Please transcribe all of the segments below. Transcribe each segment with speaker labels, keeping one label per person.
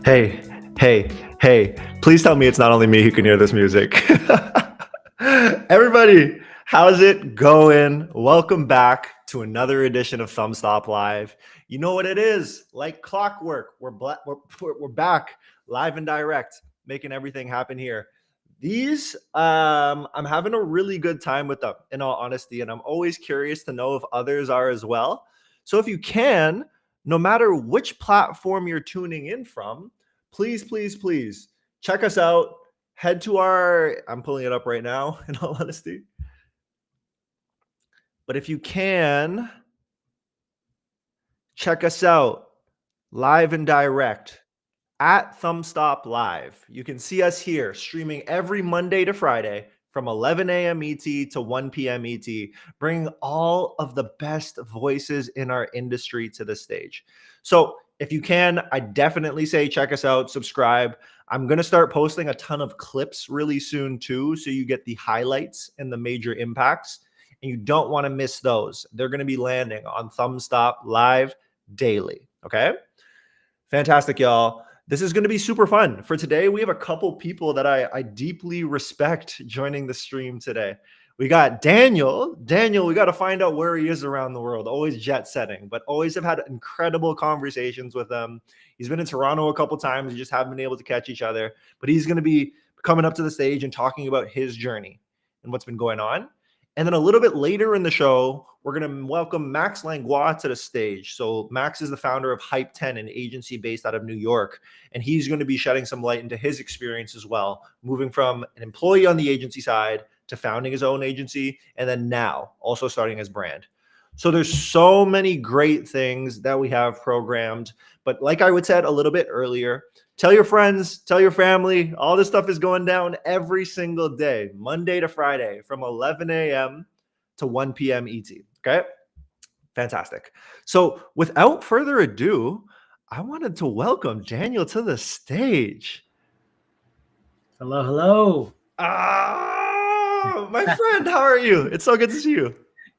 Speaker 1: Hey, hey, hey, please tell me it's not only me who can hear this music. Everybody, how's it going? Welcome back to another edition of Thumbstop Live. You know what it is, like clockwork. We're back live and direct, making everything happen here. I'm having a really good time with them, in all honesty, and I'm always curious to know if others are as well. So if you can, no matter which platform you're tuning in from, please check us out. Head to I'm pulling it up right now, in all honesty. But if you can, check us out live and direct at Thumbstop Live. You can see us here streaming every Monday to Friday from 11 a.m. ET to 1 p.m. ET, bringing all of the best voices in our industry to the stage. So if you can, I definitely say check us out, subscribe. I'm going to start posting a ton of clips really soon too, so you get the highlights and the major impacts, and you don't want to miss those. They're going to be landing on Thumbstop Live daily, okay? Fantastic, y'all. This is going to be super fun. For today, we have a couple people that I deeply respect joining the stream today. We got Daniel. Daniel, we got to find out where he is around the world. Always jet setting, but always have had incredible conversations with him. He's been in Toronto a couple times. We just haven't been able to catch each other. But he's going to be coming up to the stage and talking about his journey and what's been going on. And then a little bit later in the show, we're going to welcome Max Langlois to the stage. So Max is the founder of Hype 10, an agency based out of New York. And he's going to be shedding some light into his experience as well, moving from an employee on the agency side to founding his own agency, and then now also starting his brand. So there's so many great things that we have programmed. But like I would said a little bit earlier, tell your friends, tell your family, all this stuff is going down every single day, Monday to Friday from 11 a.m. to 1 p.m. ET. Okay, fantastic. So without further ado, I wanted to welcome Daniel to the stage.
Speaker 2: Hello, hello.
Speaker 1: Ah, my friend, how are you? It's so good to see you.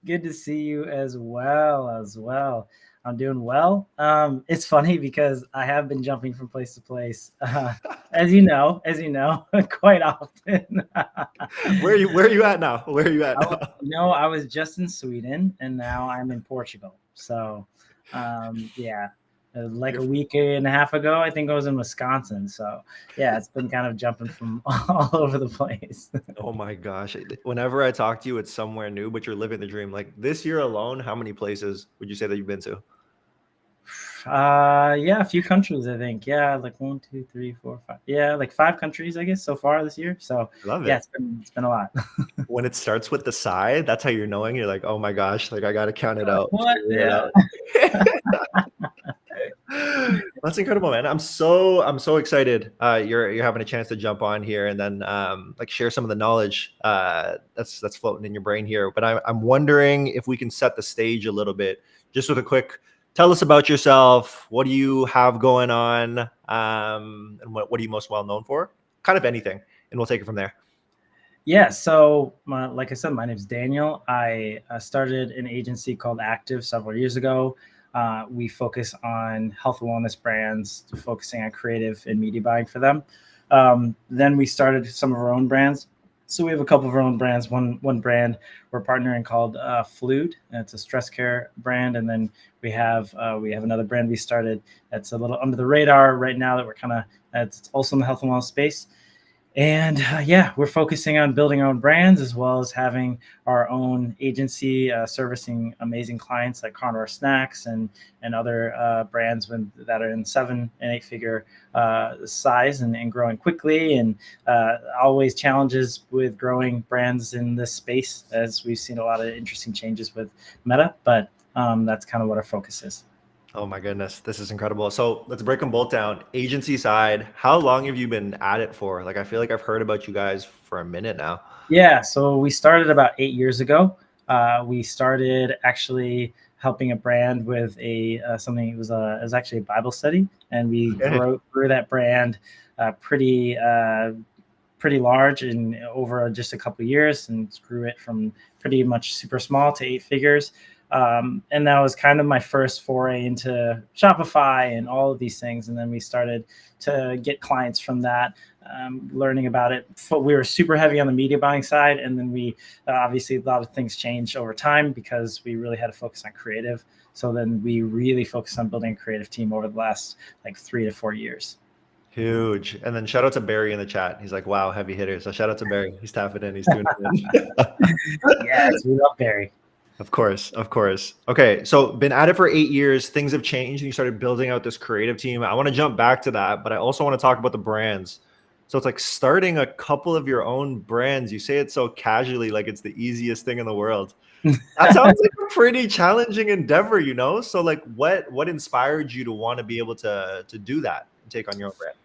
Speaker 2: Good to see you as well. I'm doing well. It's funny because I have been jumping from place to place, as you know, quite often.
Speaker 1: Where are you at now? Where are you at now?
Speaker 2: I was just in Sweden and now I'm in Portugal. So, like a week and a half ago, I think I was in Wisconsin. So yeah, it's been kind of jumping from all over the place.
Speaker 1: Oh my gosh. Whenever I talk to you, it's somewhere new, but you're living the dream. Like this year alone, how many places would you say that you've been to?
Speaker 2: A few countries, I think. Yeah, like 1, 2, 3, 4, 5. Yeah, like 5 countries, I guess, so far this year. So
Speaker 1: Love
Speaker 2: yeah,
Speaker 1: it.
Speaker 2: it's been a lot.
Speaker 1: When it starts with the sigh, that's how you're knowing. You're like, oh my gosh, like I gotta count it out.
Speaker 2: What? Yeah.
Speaker 1: That's incredible, man. I'm so excited. You're having a chance to jump on here and then like share some of the knowledge that's floating in your brain here. But I'm wondering if we can set the stage a little bit, just with a quick. Tell us about yourself. What do you have going on? And what are you most well known for? Kind of anything, and we'll take it from there.
Speaker 2: Yeah, so like I said, my name is Daniel. I started an agency called Active several years ago. We focus on health and wellness brands, focusing on creative and media buying for them. Then we started some of our own brands. So we have a couple of our own brands. One brand we're partnering called Fluid. It's a stress care brand, and then we have another brand we started that's a little under the radar right now that we're it's also in the health and wellness space. And we're focusing on building our own brands as well as having our own agency servicing amazing clients like Carnivore Snacks and other brands that are in 7 and 8 figure size and growing quickly, and always challenges with growing brands in this space, as we've seen a lot of interesting changes with Meta, but that's kind of what our focus is.
Speaker 1: Oh my goodness, this is incredible. So let's break them both down. Agency side, how long have you been at it for? Like, I feel like I've heard about you guys for a minute now.
Speaker 2: Yeah, so we started about 8 years ago. We started actually helping a brand with something. It was actually a Bible study, and we grew that brand pretty large and over just a couple of years, and grew it from pretty much super small to 8 figures. And that was kind of my first foray into Shopify and all of these things. And then we started to get clients from that, learning about it. We were super heavy on the media buying side. And then we obviously a lot of things changed over time because we really had to focus on creative. So then we really focused on building a creative team over the last like 3 to 4 years.
Speaker 1: Huge. And then shout out to Barry in the chat. He's like, wow, heavy hitter. So shout out to Barry. He's tapping in. He's tuning in.
Speaker 2: Yes, we love Barry.
Speaker 1: Of course, of course. Okay, so been at it for 8 years. Things have changed, and you started building out this creative team. I want to jump back to that, but I also want to talk about the brands. So it's like starting a couple of your own brands. You say it so casually, like it's the easiest thing in the world. That sounds like a pretty challenging endeavor, you know? So like what inspired you to want to be able to do that and take on your own brand?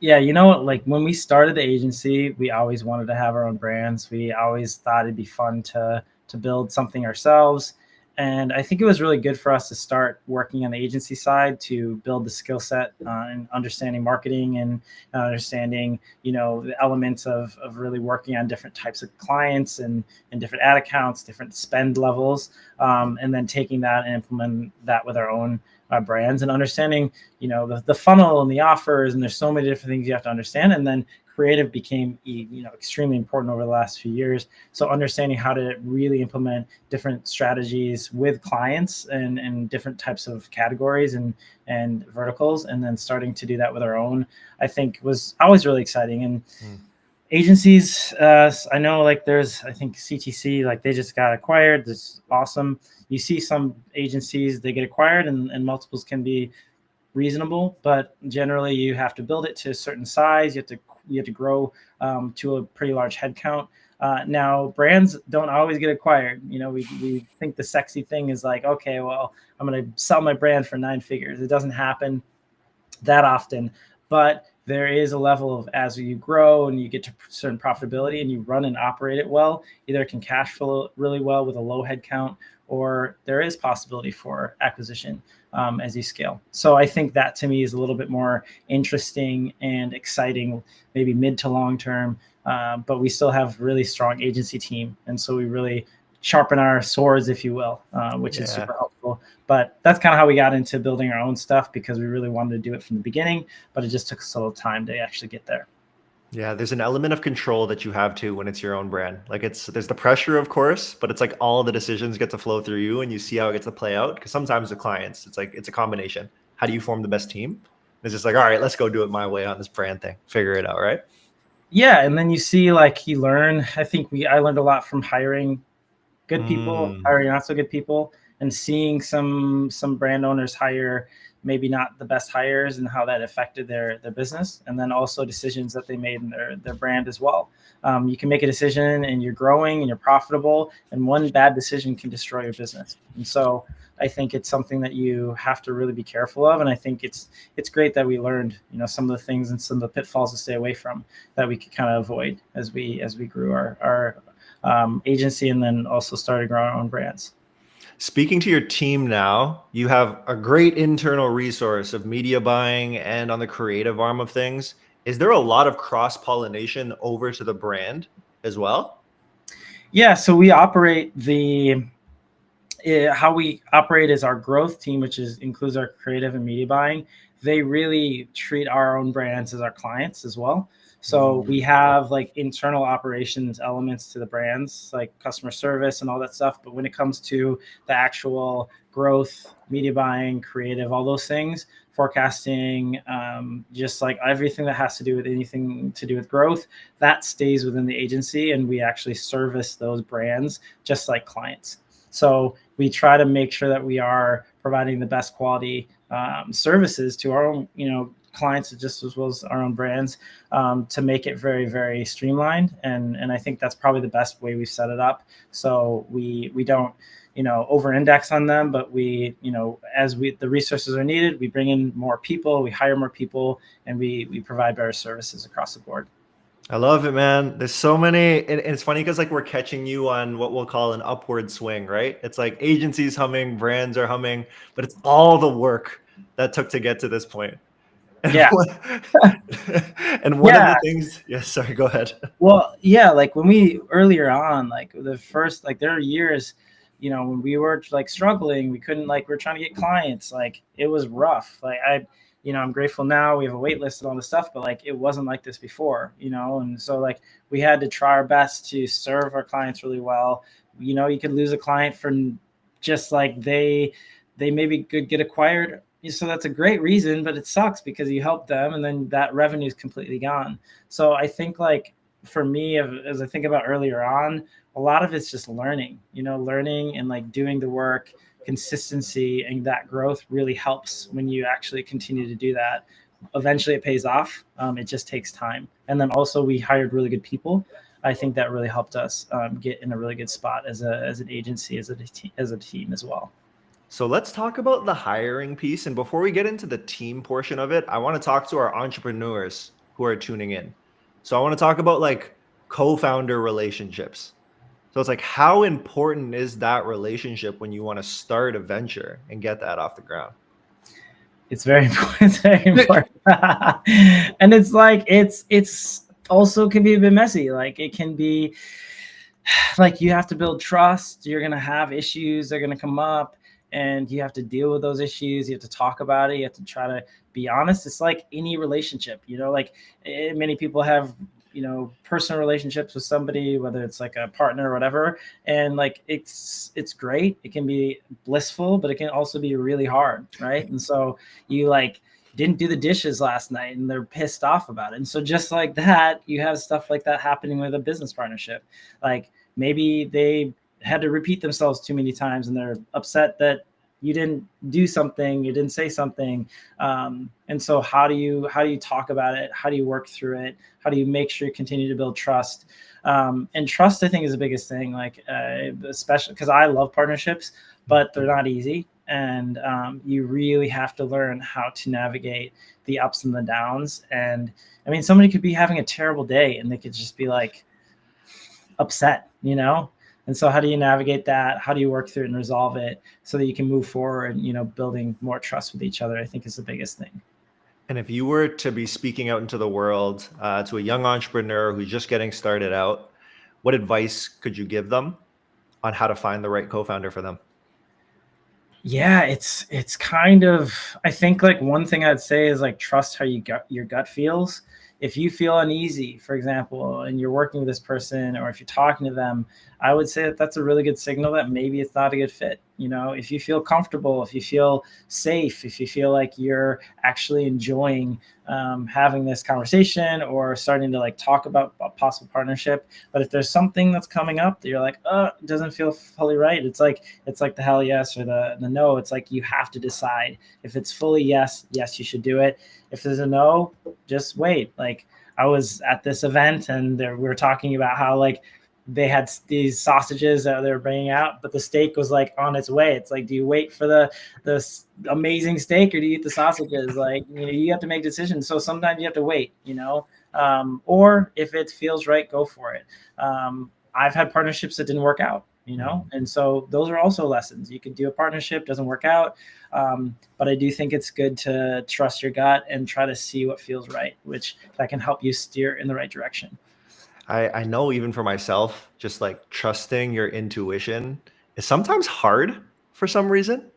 Speaker 2: Yeah, you know what? Like when we started the agency, we always wanted to have our own brands. We always thought it'd be fun to build something ourselves. And I think it was really good for us to start working on the agency side to build the skill set and understanding marketing and understanding, the elements of really working on different types of clients and different ad accounts, different spend levels, and then taking that and implement that with our own brands and understanding, the funnel and the offers. And there's so many different things you have to understand. And then creative became extremely important over the last few years. So understanding how to really implement different strategies with clients and different types of categories and verticals, and then starting to do that with our own, I think was always really exciting. And agencies, I know I think CTC, like they just got acquired. This is awesome. You see some agencies, they get acquired and multiples can be reasonable, but generally you have to build it to a certain size. You have to grow to a pretty large headcount. Now, brands don't always get acquired. We think the sexy thing is like, okay, well, I'm going to sell my brand for 9 figures. It doesn't happen that often, but there is a level of as you grow and you get to certain profitability and you run and operate it well, either it can cash flow really well with a low head count, or there is possibility for acquisition as you scale. So I think that to me is a little bit more interesting and exciting, maybe mid to long term. But we still have really strong agency team. And so we really sharpen our swords, if you will, which is super helpful. But that's kind of how we got into building our own stuff, because we really wanted to do it from the beginning, but it just took us a little time to actually get there.
Speaker 1: Yeah, there's an element of control that you have too when it's your own brand. Like there's the pressure, of course, but it's like all the decisions get to flow through you and you see how it gets to play out. Because sometimes with clients, it's like it's a combination. How do you form the best team? It's just like, all right, let's go do it my way on this brand thing. Figure it out, right?
Speaker 2: Yeah, and then you see you learn. I think I learned a lot from hiring good people, hiring not so good people, and seeing some brand owners hire maybe not the best hires and how that affected their business, and then also decisions that they made in their brand as well. You can make a decision and you're growing and you're profitable, and one bad decision can destroy your business. And so I think it's something that you have to really be careful of. And I think it's great that we learned, some of the things and some of the pitfalls to stay away from that we could kind of avoid as we grew our agency, and then also started growing our own brands.
Speaker 1: Speaking to your team now, you have a great internal resource of media buying and on the creative arm of things. Is there a lot of cross-pollination over to the brand as well?
Speaker 2: Yeah, so we operate how we operate is our growth team, which includes our creative and media buying. They really treat our own brands as our clients as well. So we have internal operations elements to the brands, like customer service and all that stuff. But when it comes to the actual growth, media buying, creative, all those things, forecasting, just like everything that has to do with anything to do with growth, that stays within the agency. And we actually service those brands just like clients. So we try to make sure that we are providing the best quality services to our own, clients, just as well as our own brands, to make it very, very streamlined. And I think that's probably the best way we've set it up. So we don't, over-index on them, but we, as the resources are needed, we bring in more people, we hire more people, and we provide better services across the board.
Speaker 1: I love it, man. There's so many, and it's funny because we're catching you on what we'll call an upward swing, right? It's like agencies humming, brands are humming, but it's all the work that took to get to this point.
Speaker 2: Yeah.
Speaker 1: And one of the things, sorry, go ahead.
Speaker 2: Well, yeah, when we earlier on, the first, there are years you know, when we were like struggling, we couldn't, like, we're trying to get clients, like it was rough. Like you know, I'm grateful now we have a wait list and all this stuff, but like it wasn't like this before, you know. And so like we had to try our best to serve our clients really well. You know, you could lose a client for just like they maybe could get acquired, so that's a great reason, but it sucks because you helped them and then that revenue is completely gone. So I think like for me, as I think about earlier on, a lot of it's just learning, you know, learning and like doing the work, consistency, and that growth really helps when you actually continue to do that. Eventually it pays off. It just takes time. And then also we hired really good people. I think that really helped us get in a really good spot as an agency, as a team as well.
Speaker 1: So let's talk about the hiring piece. And before we get into the team portion of it, I want to talk to our entrepreneurs who are tuning in. So I want to talk about like co-founder relationships. So it's like, how important is that relationship when you want to start a venture and get that off the ground?
Speaker 2: It's very important. It's very important. And it's like, it's also can be a bit messy. Like it can be like, you have to build trust. You're going to have issues. They're going to come up and you have to deal with those issues. You have to talk about it. You have to try to be honest. It's like any relationship, you know, like many people have, you know, personal relationships with somebody, whether it's like a partner or whatever. And like, it's great. It can be blissful, but it can also be really hard. Right. And so you like didn't do the dishes last night and they're pissed off about it. And so just like that, you have stuff like that happening with a business partnership. Like maybe they had to repeat themselves too many times and they're upset that you didn't do something, you didn't say something. And so how do you talk about it? How do you work through it? How do you make sure you continue to build trust? And trust, I think, is the biggest thing, like especially because I love partnerships, but they're not easy. And you really have to learn how to navigate the ups and the downs. And I mean, somebody could be having a terrible day and they could just be like upset, you know? And so how do you navigate that? How do you work through it and resolve it so that you can move forward, you know, building more trust with each other, I think is the biggest thing.
Speaker 1: And if you were to be speaking out into the world to a young entrepreneur who's just getting started out, what advice could you give them on how to find the right co-founder for them?
Speaker 2: Yeah, it's kind of, I think like one thing I'd say is like trust how your gut feels. If you feel uneasy, for example, and you're working with this person, or if you're talking to them, I would say that that's a really good signal that maybe it's not a good fit. You know, if you feel comfortable, if you feel safe, if you feel like you're actually enjoying having this conversation or starting to like talk about a possible partnership. But if there's something that's coming up that you're like, oh, it doesn't feel fully right. It's like the hell yes or the no. It's like you have to decide. If it's fully yes, you should do it. If there's a no, just wait. Like I was at this event and we were talking about how like they had these sausages that they were bringing out, but the steak was like on its way. It's like, do you wait for the amazing steak or do you eat the sausages? Like, you know, you have to make decisions. So sometimes you have to wait, you know, or if it feels right, go for it. I've had partnerships that didn't work out, you know, and so those are also lessons. You could do a partnership, doesn't work out. But I do think it's good to trust your gut and try to see what feels right, which that can help you steer in the right direction.
Speaker 1: I know even for myself, just like trusting your intuition is sometimes hard for some reason.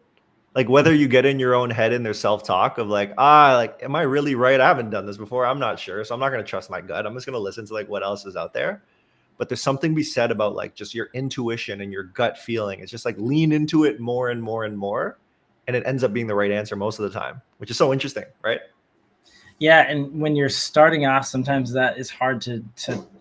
Speaker 1: Like whether you get in your own head and there's self-talk of like, like, am I really right? I haven't done this before. I'm not sure. So I'm not going to trust my gut. I'm just going to listen to like what else is out there. But there's something to be said about like just your intuition and your gut feeling. It's just like lean into it more and more and more. And it ends up being the right answer most of the time, which is so interesting, right?
Speaker 2: Yeah, and when you're starting off, sometimes that is hard to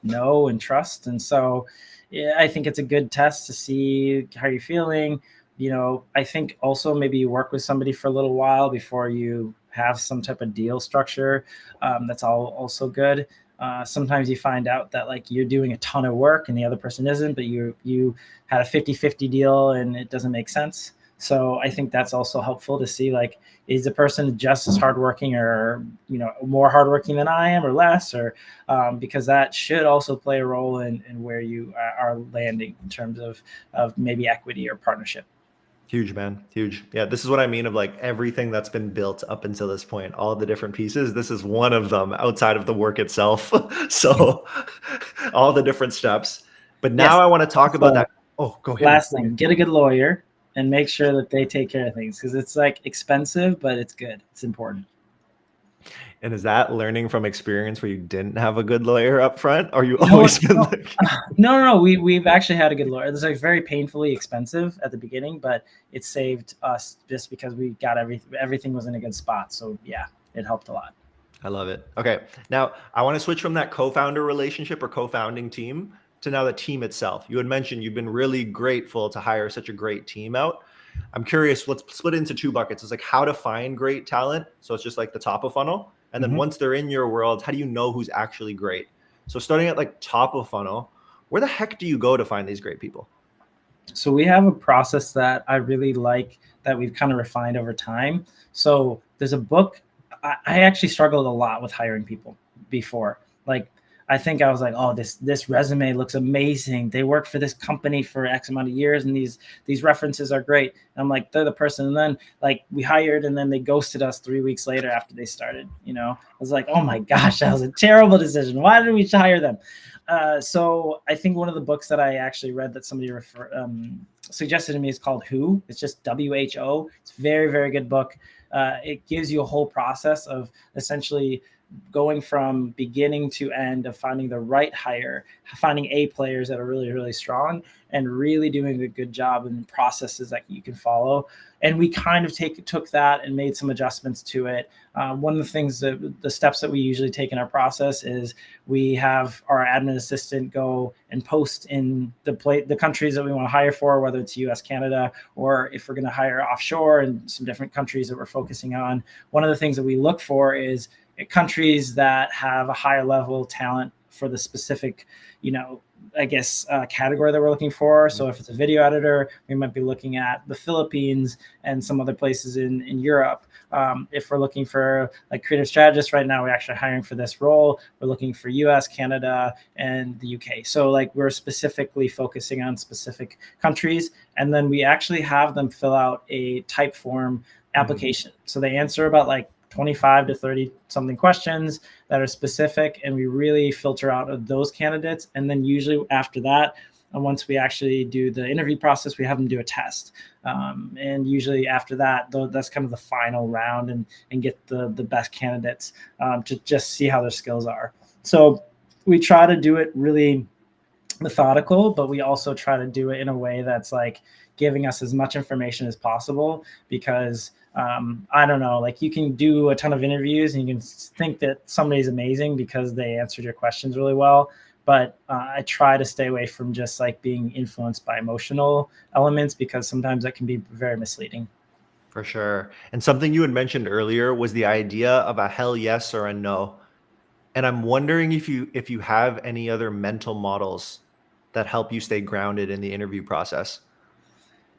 Speaker 2: know and trust. And so yeah, I think it's a good test to see how you're feeling. You know, I think also maybe you work with somebody for a little while before you have some type of deal structure. That's also good. Sometimes you find out that like you're doing a ton of work and the other person isn't, but you had a 50-50 deal and it doesn't make sense. So I think that's also helpful to see, like, is the person just as hardworking or, you know, more hardworking than I am or less, or because that should also play a role in where you are landing in terms of maybe equity or partnership.
Speaker 1: Huge, man. Huge. Yeah. This is what I mean of like everything that's been built up until this point, all the different pieces. This is one of them outside of the work itself. So all the different steps. But now
Speaker 2: Yes.
Speaker 1: I want to talk about that. Oh, go hit
Speaker 2: Last
Speaker 1: me.
Speaker 2: thing, get a good lawyer and make sure that they take care of things, because it's like expensive, but it's good. It's important.
Speaker 1: And is that learning from experience where you didn't have a good lawyer up front, or you
Speaker 2: No,
Speaker 1: always been
Speaker 2: no,
Speaker 1: like?
Speaker 2: no. We've actually had a good lawyer. It's like very painfully expensive at the beginning, but it saved us just because we got everything was in a good spot. So yeah, it helped a lot.
Speaker 1: I love it. Okay, now I want to switch from that co-founder relationship or co-founding team to now the team itself. You had mentioned you've been really grateful to hire such a great team out. I'm curious, let's split into two buckets. It's like how to find great talent. So it's just like the top of funnel. And then
Speaker 2: Mhm.
Speaker 1: once they're in your world, how do you know who's actually great? So starting at like top of funnel, where the heck do you go to find these great people?
Speaker 2: So we have a process that I really like that we've kind of refined over time. So there's a book. I actually struggled a lot with hiring people before. Like I think I was like, oh, this resume looks amazing. They worked for this company for X amount of years, and these references are great. And I'm like, they're the person. And then like we hired, and then they ghosted us 3 weeks later after they started. I was like, oh my gosh, that was a terrible decision. Why did we hire them? So I think one of the books that I actually read that somebody suggested to me is called Who. It's just WHO. It's a very, very good book. It gives you a whole process of essentially going from beginning to end of finding the right hire, finding A players that are really, really strong, and really doing a good job in processes that you can follow. And we kind of took that and made some adjustments to it. One of the things the steps that we usually take in our process is we have our admin assistant go and post in the countries that we want to hire for, whether it's US, Canada, or if we're going to hire offshore in some different countries that we're focusing on. One of the things that we look for is countries that have a higher level talent for the specific, category that we're looking for. So if it's a video editor, we might be looking at the Philippines and some other places in Europe. If we're looking for like creative strategists right now, we're actually hiring for this role. We're looking for US, Canada, and the UK. So like we're specifically focusing on specific countries. And then we actually have them fill out a type form application. So they answer about like 25 to 30 something questions that are specific, and we really filter out those candidates. And then usually after that, once we actually do the interview process, we have them do a test. And usually after that, that's kind of the final round, and get the best candidates to just see how their skills are. So we try to do it really methodical, but we also try to do it in a way that's like giving us as much information as possible, because I don't know, like you can do a ton of interviews and you can think that somebody's amazing because they answered your questions really well. But I try to stay away from just like being influenced by emotional elements, because sometimes that can be very misleading.
Speaker 1: For sure. And something you had mentioned earlier was the idea of a hell yes or a no. And I'm wondering if you have any other mental models that help you stay grounded in the interview process.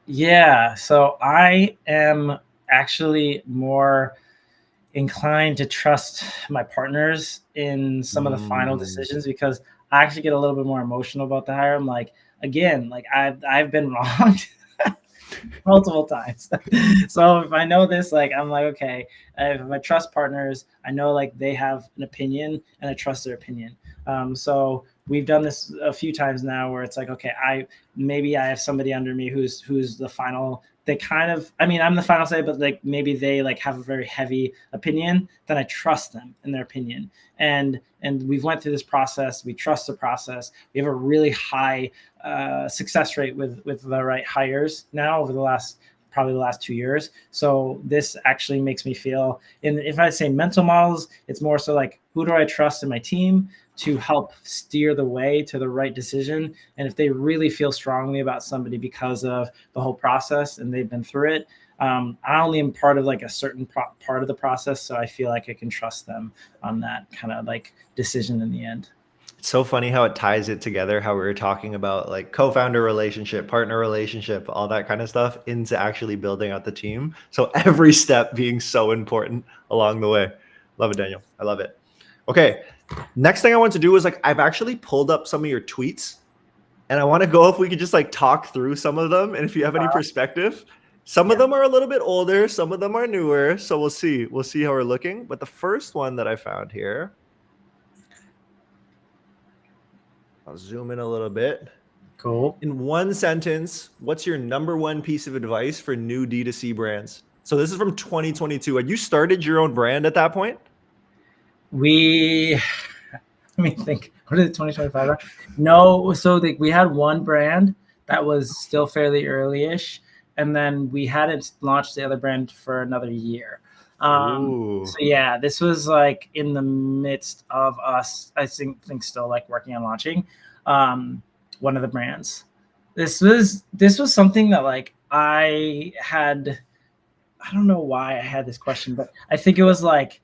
Speaker 2: Yeah, so I am actually more inclined to trust my partners in some of the final
Speaker 1: Mm.
Speaker 2: decisions, because I actually get a little bit more emotional about the hire. I'm like, again, like I've been wronged multiple times. So if I know this, like I'm like, okay, if I trust partners, I know like they have an opinion and I trust their opinion. So we've done this a few times now where it's like, okay, maybe I have somebody under me who's the final. They kind of, I mean, I'm the final say, but like maybe they like have a very heavy opinion. Then I trust them in their opinion, and we've went through this process. We trust the process. We have a really high success rate with the right hires now over probably the last 2 years. So this actually makes me feel, and if I say mental models, it's more so like, who do I trust in my team to help steer the way to the right decision? And if they really feel strongly about somebody because of the whole process and they've been through it, I only am part of like a certain part of the process. So I feel like I can trust them on that kind of like decision in the end.
Speaker 1: It's so funny how it ties it together, how we were talking about like co-founder relationship, partner relationship, all that kind of stuff into actually building out the team. So every step being so important along the way. Love it, Daniel. I love it. Okay. Next thing I want to do is like, I've actually pulled up some of your tweets and I want to go if we could just like talk through some of them. And if you have any perspective, some of
Speaker 2: Yeah.
Speaker 1: them are a little bit older, some of them are newer. So we'll see. We'll see how we're looking. But the first one that I found here, I'll zoom in a little bit.
Speaker 2: Cool.
Speaker 1: In one sentence, what's your number one piece of advice for new D2C brands? So this is from 2022. Had you started your own brand at that point?
Speaker 2: We, let me think. What is it, 2025? No, so we had one brand that was still fairly early-ish, and then we hadn't launched the other brand for another year. So yeah, this was like in the midst of us, I think still like working on launching one of the brands. This was something that like I don't know why I had this question, but I think it was like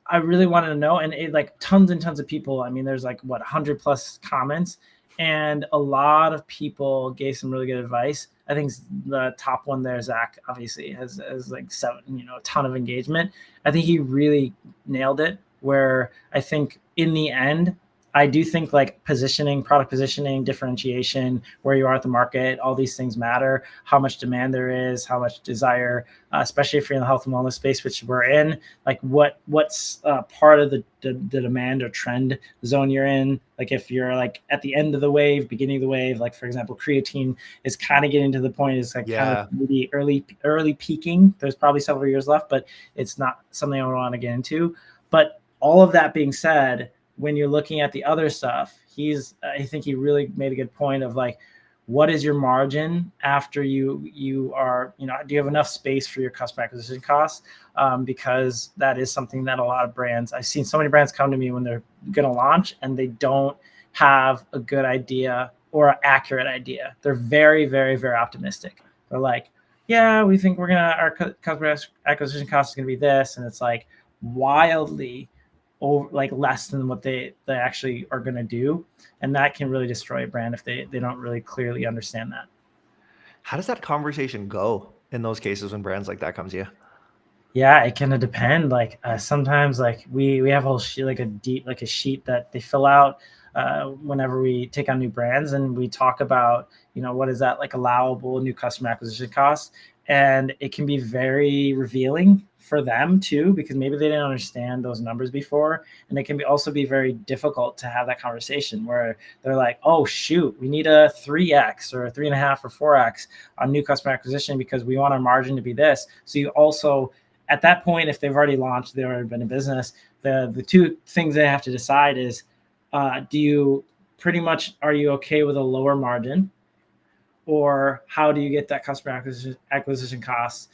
Speaker 2: I really wanted to know, and it like tons and tons of people. I mean, there's like what 100+ comments, and a lot of people gave some really good advice. I think the top one there, Zach, obviously has like 7, a ton of engagement. I think he really nailed it. Where I think in the end, I do think like positioning, product positioning, differentiation, where you are at the market, all these things matter. How much demand there is, how much desire, especially if you're in the health and wellness space, which we're in. Like what's part of the demand or trend zone you're in. Like if you're like at the end of the wave, beginning of the wave, like for example, creatine is kind of getting to the point. It's like kind of maybe early peaking. There's probably several years left, but it's not something I want to get into. But all of that being said, when you're looking at the other stuff, I think he really made a good point of like, what is your margin after you are, do you have enough space for your customer acquisition costs? Because that is something that a lot of brands, I've seen so many brands come to me when they're going to launch and they don't have a good idea or an accurate idea. They're very, very, very optimistic. They're like, yeah, we think our customer acquisition cost is going to be this. And it's like wildly over, like less than what they actually are going to do, and that can really destroy a brand if they don't really clearly understand that.
Speaker 1: How does that conversation go in those cases when brands like that come to you?
Speaker 2: Yeah, it can depend. Like sometimes, like we have a whole sheet, like a sheet that they fill out whenever we take on new brands, and we talk about what is that like allowable new customer acquisition cost, and it can be very revealing for them too, because maybe they didn't understand those numbers before, and it can also be very difficult to have that conversation where they're like, oh shoot, we need a 3x or a 3.5 or 4x on new customer acquisition because we want our margin to be this. So you also, at that point, if they've already launched, they've already been in business, the two things they have to decide is, are you okay with a lower margin, or how do you get that customer acquisition costs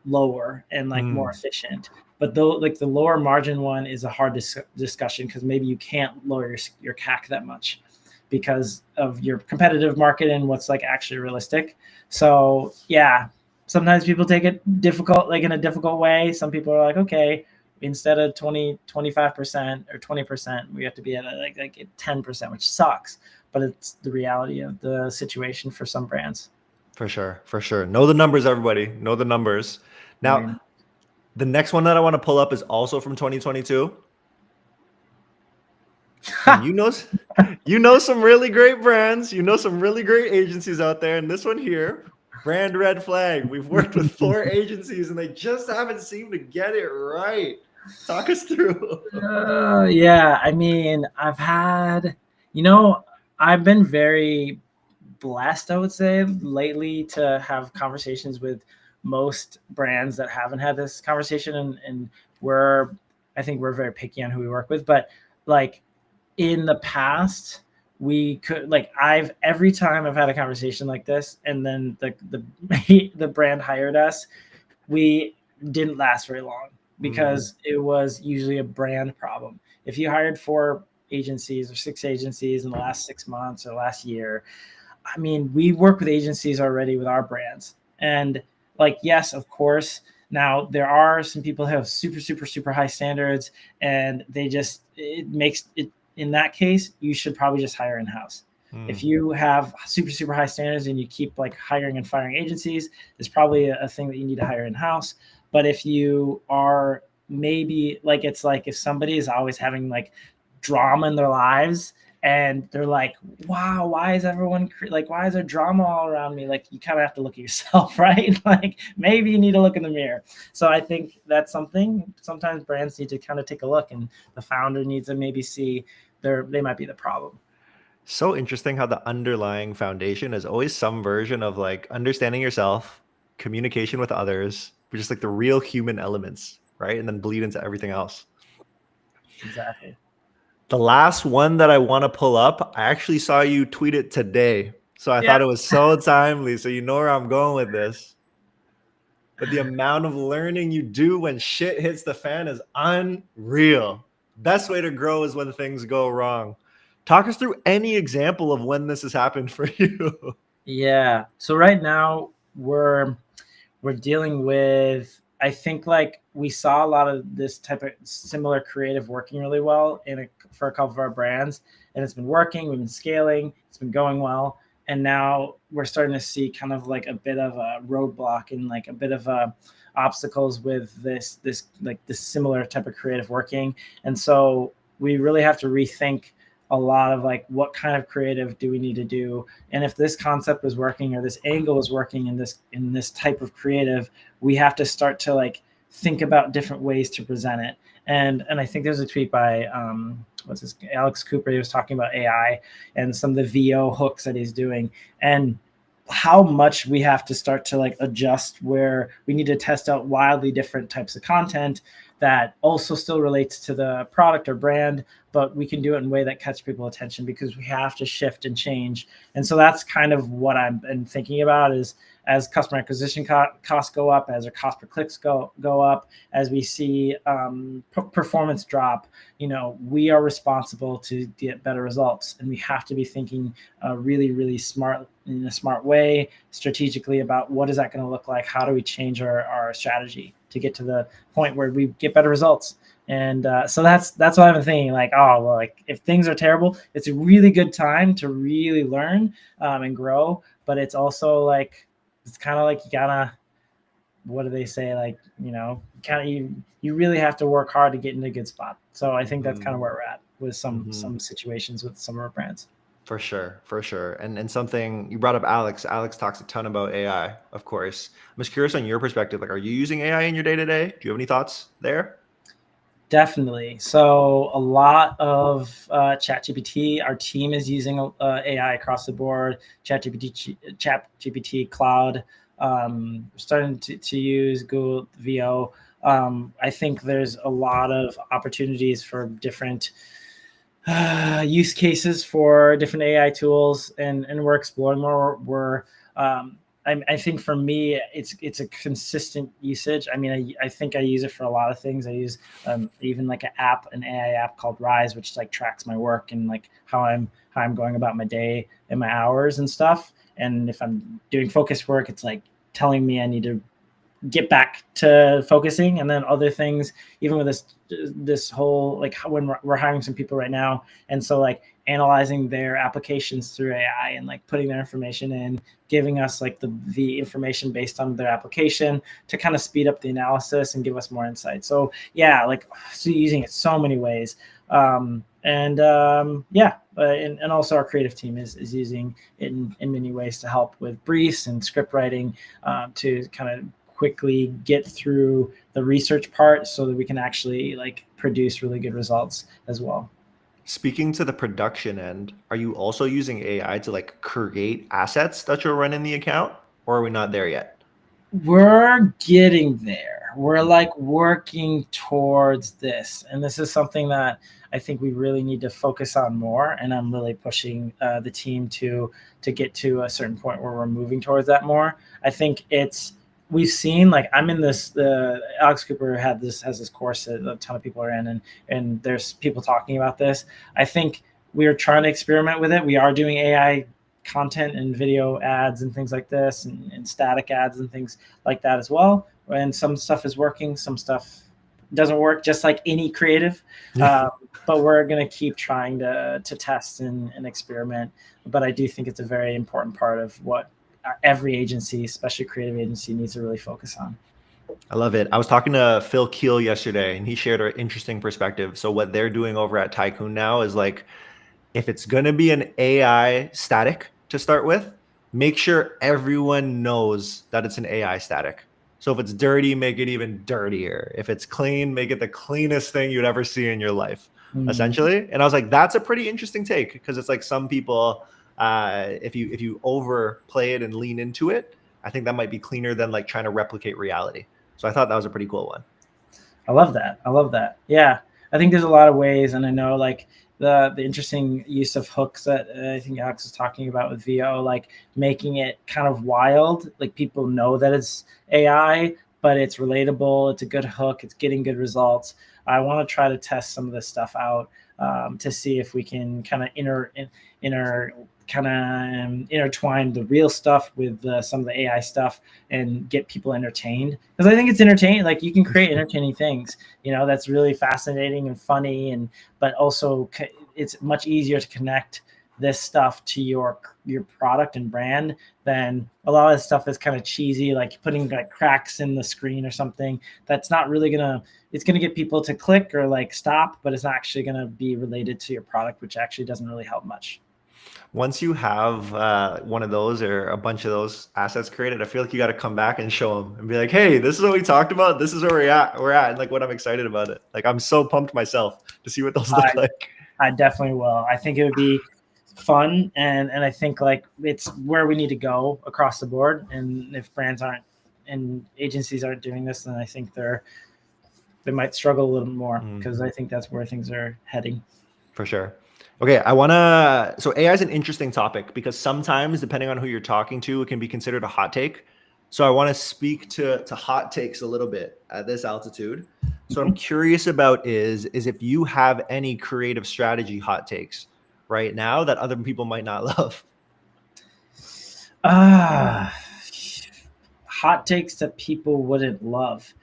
Speaker 2: lower and like more efficient? But though, like the lower margin one is a hard discussion because maybe you can't lower your CAC that much because of your competitive market and what's like actually realistic. So yeah, sometimes people take it difficult, like in a difficult way. Some people are like, okay, instead of 25% or 20%, we have to be at like 10%, which sucks. But it's the reality of the situation for some brands.
Speaker 1: For sure. Know the numbers, everybody. Know the numbers. Now, the next one that I want to pull up is also from 2022. And you know some really great brands. You know some really great agencies out there. And this one here, brand red flag. We've worked with 4 agencies and they just haven't seemed to get it right. Talk us through.
Speaker 2: Yeah, I mean, I've been very blessed, I would say, lately to have conversations with most brands that haven't had this conversation, and I think we're very picky on who we work with. But like in the past, we could every time I've had a conversation like this, and then the brand hired us, we didn't last very long because it was usually a brand problem. If you hired 4 agencies or 6 agencies in the last 6 months or last year, I mean, we work with agencies already with our brands. And like, yes, of course, now there are some people who have super, super, super high standards, and it makes it, in that case, you should probably just hire in-house. If you have super, super high standards and you keep like hiring and firing agencies, it's probably a thing that you need to hire in-house. But if you are maybe like, it's like if somebody is always having like drama in their lives and they're like, wow, why is there drama all around me? Like, you kind of have to look at yourself, right? Like maybe you need to look in the mirror. So I think that's something sometimes brands need to kind of take a look, and the founder needs to maybe see they might be the problem.
Speaker 1: So interesting how the underlying foundation is always some version of like understanding yourself, communication with others, just like the real human elements, right? And then bleed into everything else.
Speaker 2: Exactly.
Speaker 1: The last one that I want to pull up, I actually saw you tweet it today. So I
Speaker 2: Yeah.
Speaker 1: thought it was so timely. So you know where I'm going with this. But the amount of learning you do when shit hits the fan is unreal. Best way to grow is when things go wrong. Talk us through any example of when this has happened for you.
Speaker 2: Yeah. So right now we're dealing with, I think, like we saw a lot of this type of similar creative working really well for a couple of our brands, and it's been working. We've been scaling. It's been going well, and now we're starting to see kind of like a bit of a roadblock and like a bit of obstacles with this similar type of creative working, and so we really have to rethink a lot of like what kind of creative do we need to do, and if this concept is working or this angle is working in this type of creative, we have to start to like think about different ways to present it. And I think there's a tweet by what's this, Alex Cooper. He was talking about AI and some of the VO hooks that he's doing, and how much we have to start to like adjust, where we need to test out wildly different types of content that also still relates to the product or brand, but we can do it in a way that catches people's attention, because we have to shift and change. And so that's kind of what I've been thinking about, is as customer acquisition costs go up, as our cost per clicks go up, as we see performance drop, we are responsible to get better results, and we have to be thinking really, really smart, in a smart way, strategically, about what is that going to look like? How do we change our strategy to get to the point where we get better results? And so that's what I've been thinking. Like, oh, well, like if things are terrible, it's a really good time to really learn and grow. But it's also like, it's kind of like you gotta, what do they say? Like, you really have to work hard to get in a good spot. So I think that's kind of where we're at with some situations with some of our brands.
Speaker 1: For sure, for sure. And something you brought up, Alex. Alex talks a ton about AI, of course. I'm just curious on your perspective. Like, are you using AI in your day to day? Do you have any thoughts there?
Speaker 2: Definitely. So a lot of ChatGPT. Our team is using AI across the board. ChatGPT Cloud. We're starting to use Google VO. I think there's a lot of opportunities for different use cases for different AI tools, and we're exploring more. I think for me, it's a consistent usage. I mean, I think I use it for a lot of things. I use even like an AI app called Rise, which like tracks my work and like how I'm going about my day and my hours and stuff. And if I'm doing focus work, it's like telling me I need to get back to focusing. And then other things, even with this whole, like when we're hiring some people right now, and so like analyzing their applications through AI and like putting their information in, giving us like the information based on their application to kind of speed up the analysis and give us more insight. So yeah, like, so using it so many ways. And also our creative team is using it in many ways to help with briefs and script writing, to kind of quickly get through the research part so that we can actually like produce really good results as well.
Speaker 1: Speaking to the production end, are you also using AI to like create assets that you'll run in the account, or are we not there yet?
Speaker 2: We're getting there. We're like working towards this, and this is something that I think we really need to focus on more. And I'm really pushing the team to get to a certain point where we're moving towards that more. I think we've seen, like, I'm in this, the Alex Cooper has this course that a ton of people are in, and there's people talking about this. I think we are trying to experiment with it. We are doing AI content and video ads and things like this, and static ads and things like that as well. And some stuff is working, some stuff doesn't work, just like any creative. But we're going to keep trying to test and experiment. But I do think it's a very important part of what every agency, especially creative agency, needs to really focus on.
Speaker 1: I love it. I was talking to Phil Keel yesterday, and he shared an interesting perspective. So what they're doing over at Tycoon now is like, if it's going to be an AI static to start with, make sure everyone knows that it's an AI static. So if it's dirty, make it even dirtier. If it's clean, make it the cleanest thing you'd ever see in your life. essentially. And I was like, that's a pretty interesting take, because it's like some people, if you overplay it and lean into it, I think that might be cleaner than like trying to replicate reality. So I thought that was a pretty cool one.
Speaker 2: I love that. I love that. Yeah, I think there's a lot of ways, and I know like the interesting use of hooks that I think Alex was talking about with VO, like making it kind of wild. Like people know that it's AI, but it's relatable. It's a good hook. It's getting good results. I want to try to test some of this stuff out to see if we can kind of intertwine the real stuff with some of the AI stuff and get people entertained, because I think it's entertaining. Like you can create entertaining things, that's really fascinating and funny, and but also it's much easier to connect this stuff to your product and brand than a lot of stuff that's kind of cheesy, like putting like cracks in the screen or something. That's not really it's gonna get people to click or like stop, but it's not actually gonna be related to your product, which actually doesn't really help much.
Speaker 1: Once you have one of those or a bunch of those assets created, I feel like you got to come back and show them and be like, hey, this is what we talked about. This is where we're at, and like what I'm excited about it. Like I'm so pumped myself to see what those look like.
Speaker 2: I definitely will. I think it would be fun, and I think like it's where we need to go across the board. And if brands aren't and agencies aren't doing this, then I think they might struggle a little more, because I think that's where things are heading.
Speaker 1: For sure. Okay, so AI is an interesting topic because sometimes, depending on who you're talking to, it can be considered a hot take. So I want to speak to hot takes a little bit at this altitude. So I'm curious about is if you have any creative strategy hot takes right now that other people might not love.
Speaker 2: Hot takes that people wouldn't love.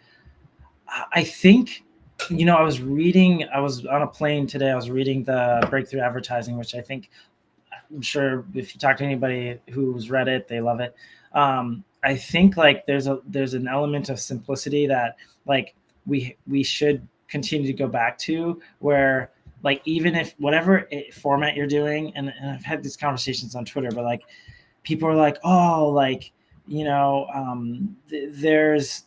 Speaker 2: I think, I was on a plane today. I was reading the Breakthrough Advertising, which I'm sure if you talk to anybody who's read it, they love it. I think like there's an element of simplicity that like we should continue to go back to, where like even if whatever format you're doing, and I've had these conversations on Twitter, but like people are like, oh, like there's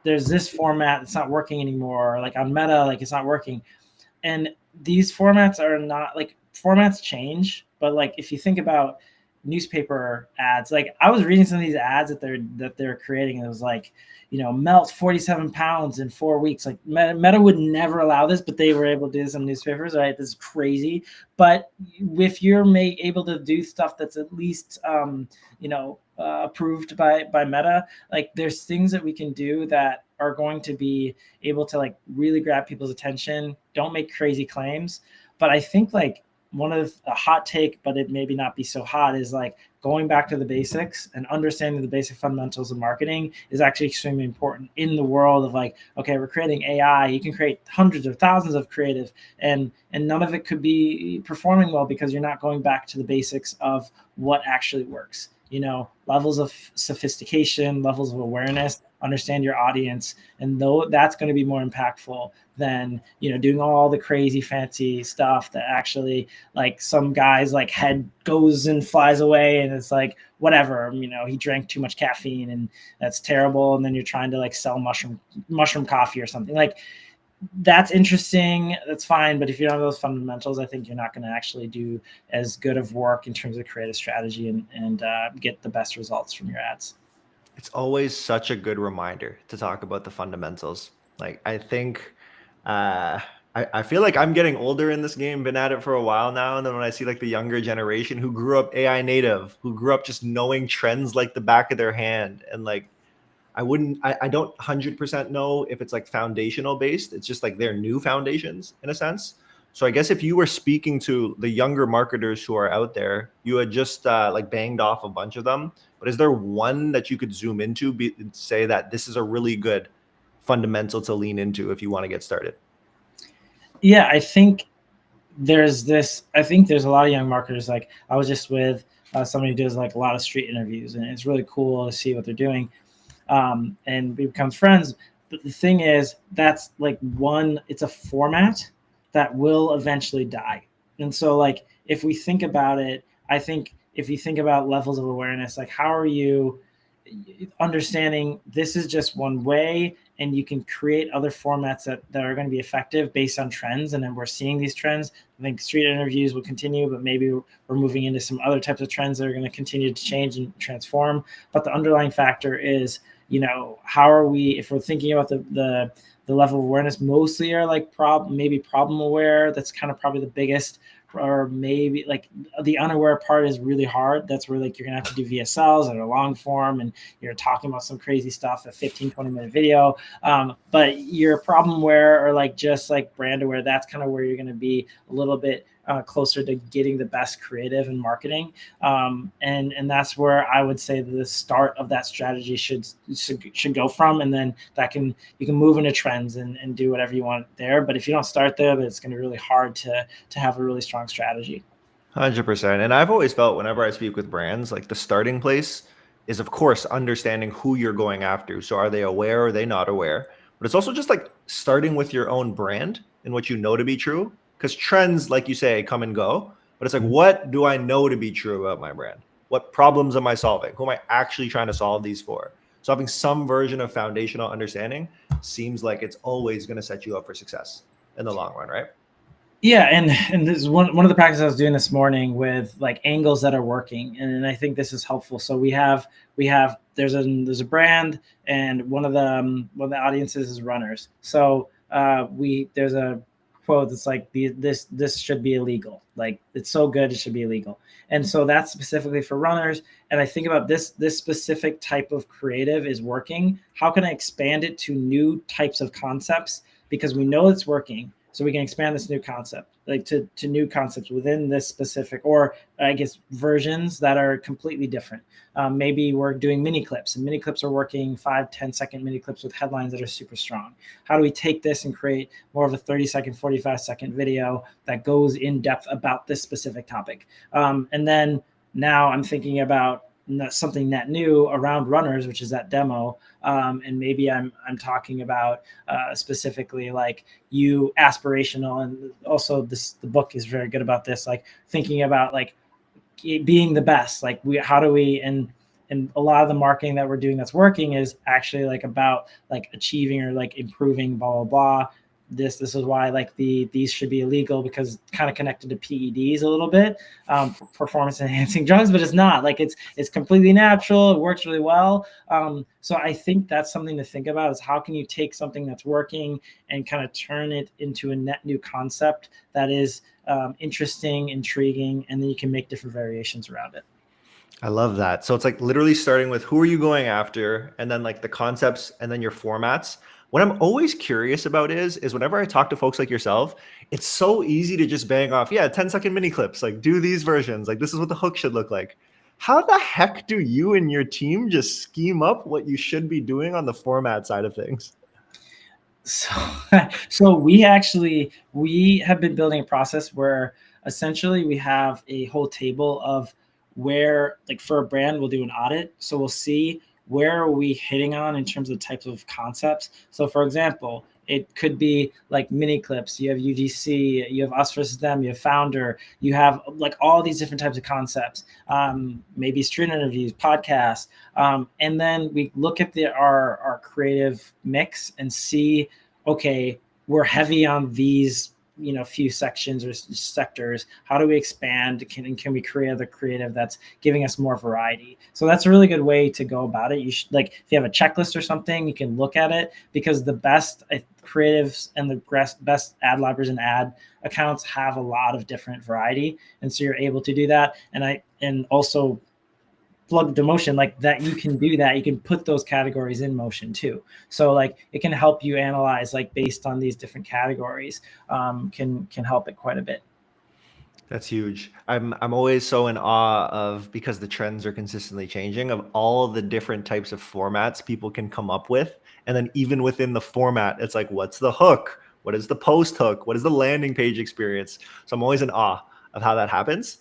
Speaker 2: this format that's not working anymore, like on Meta, like it's not working. And these formats are not like, formats change, but like if you think about newspaper ads, like I was reading some of these ads that they're creating, and it was like, melt 47 pounds in 4 weeks. Like Meta would never allow this, but they were able to do some newspapers, right? This is crazy. But if you're able to do stuff that's at least approved by Meta, like there's things that we can do that are going to be able to like really grab people's attention. Don't make crazy claims. But I think like one of a hot take, but it maybe not be so hot, is like going back to the basics and understanding the basic fundamentals of marketing is actually extremely important in the world of like, okay, we're creating AI. You can create hundreds or thousands of creative, and none of it could be performing well because you're not going back to the basics of what actually works. Levels of sophistication, levels of awareness, understand your audience. And though that's going to be more impactful than, doing all the crazy fancy stuff that actually like some guy's like head goes and flies away. And it's like, whatever, he drank too much caffeine and that's terrible. And then you're trying to like sell mushroom coffee or something. Like, that's interesting. That's fine. But if you don't have those fundamentals, I think you're not going to actually do as good of work in terms of creative strategy and get the best results from your ads.
Speaker 1: It's always such a good reminder to talk about the fundamentals. Like, I think, I feel like I'm getting older in this game, been at it for a while now. And then when I see like the younger generation who grew up AI native, who grew up just knowing trends like the back of their hand, and like, I don't 100% know if it's like foundational based. It's just like their new foundations in a sense. So I guess if you were speaking to the younger marketers who are out there, you had just like banged off a bunch of them. But is there one that you could zoom into and say that this is a really good fundamental to lean into if you want to get started?
Speaker 2: Yeah, I think there's a lot of young marketers. Like I was just with somebody who does like a lot of street interviews, and it's really cool to see what they're doing. And we become friends. But the thing is, that's like it's a format that will eventually die. And so like, if we think about it, I think if you think about levels of awareness, like how are you understanding this is just one way and you can create other formats that are going to be effective based on trends. And then we're seeing these trends. I think street interviews will continue, but maybe we're moving into some other types of trends that are going to continue to change and transform. But the underlying factor is, how are we, if we're thinking about the level of awareness, mostly are like maybe problem aware. That's kind of probably the biggest, or maybe like the unaware part is really hard. That's where like you're gonna have to do VSLs that are long form and you're talking about some crazy stuff, a 15-20 minute video. But your problem aware or like just like brand aware, that's kind of where you're gonna be a little bit closer to getting the best creative and marketing. And that's where I would say the start of that strategy should go from, and then you can move into trends and do whatever you want there. But if you don't start there, then it's going to be really hard to have a really strong strategy.
Speaker 1: 100%. And I've always felt whenever I speak with brands, like the starting place is, of course, understanding who you're going after. So are they aware or are they not aware? But it's also just like starting with your own brand and what you know to be true. Because trends, like you say, come and go. But it's like, what do I know to be true about my brand? What problems am I solving? Who am I actually trying to solve these for? So having some version of foundational understanding seems like it's always going to set you up for success in the long run, right?
Speaker 2: Yeah, and this is one of the practices I was doing this morning with like angles that are working, and I think this is helpful. So we have there's a brand, and one of the audiences is runners. So there's a quote that's like this should be illegal. Like it's so good it should be illegal. And so that's specifically for runners. And I think about this specific type of creative is working. How can I expand it to new types of concepts? Because we know it's working. So we can expand this new concept, like to new concepts within this specific, or I guess versions that are completely different. Maybe we're doing mini clips, and mini clips are working 5-10 second mini clips with headlines that are super strong. How do we take this and create more of a 30-second, 45-second video that goes in depth about this specific topic? And then now I'm thinking about something net new around runners, which is that demo. And maybe I'm talking about specifically like you aspirational, and also the book is very good about this, like thinking about like being the best, like how do we, and a lot of the marketing that we're doing that's working is actually like about like achieving or like improving blah blah blah. This is why like these should be illegal, because it's kind of connected to PEDs a little bit, performance enhancing drugs, but it's not. Like it's completely natural. It works really well. So I think that's something to think about, is how can you take something that's working and kind of turn it into a net new concept that is interesting, intriguing, and then you can make different variations around it.
Speaker 1: I love that. So it's like literally starting with who are you going after, and then like the concepts, and then your formats. What I'm always curious about is whenever I talk to folks like yourself, it's so easy to just bang off, 10-second mini clips, like do these versions, like this is what the hook should look like. How the heck do you and your team just scheme up what you should be doing on the format side of things?
Speaker 2: So we have been building a process where essentially we have a whole table of where, like for a brand, we'll do an audit. So we'll see where are we hitting on in terms of types of concepts. So for example, it could be like mini clips. You have UGC, you have us versus them, you have founder, you have like all these different types of concepts, maybe street interviews, podcasts. And then we look at our creative mix and see, okay, we're heavy on these few sections or sectors. How do we expand? Can we create other creative that's giving us more variety? So that's a really good way to go about it. You should, like, if you have a checklist or something, you can look at it, because the best creatives and the best ad libraries and ad accounts have a lot of different variety, and so you're able to do that. And also plug the motion like that. You can do that. You can put those categories in motion too. So like it can help you analyze, like based on these different categories, can help it quite a bit.
Speaker 1: That's huge. I'm always so in awe of, because the trends are consistently changing, of all of the different types of formats people can come up with. And then even within the format, it's like, what's the hook? What is the post hook? What is the landing page experience? So I'm always in awe of how that happens.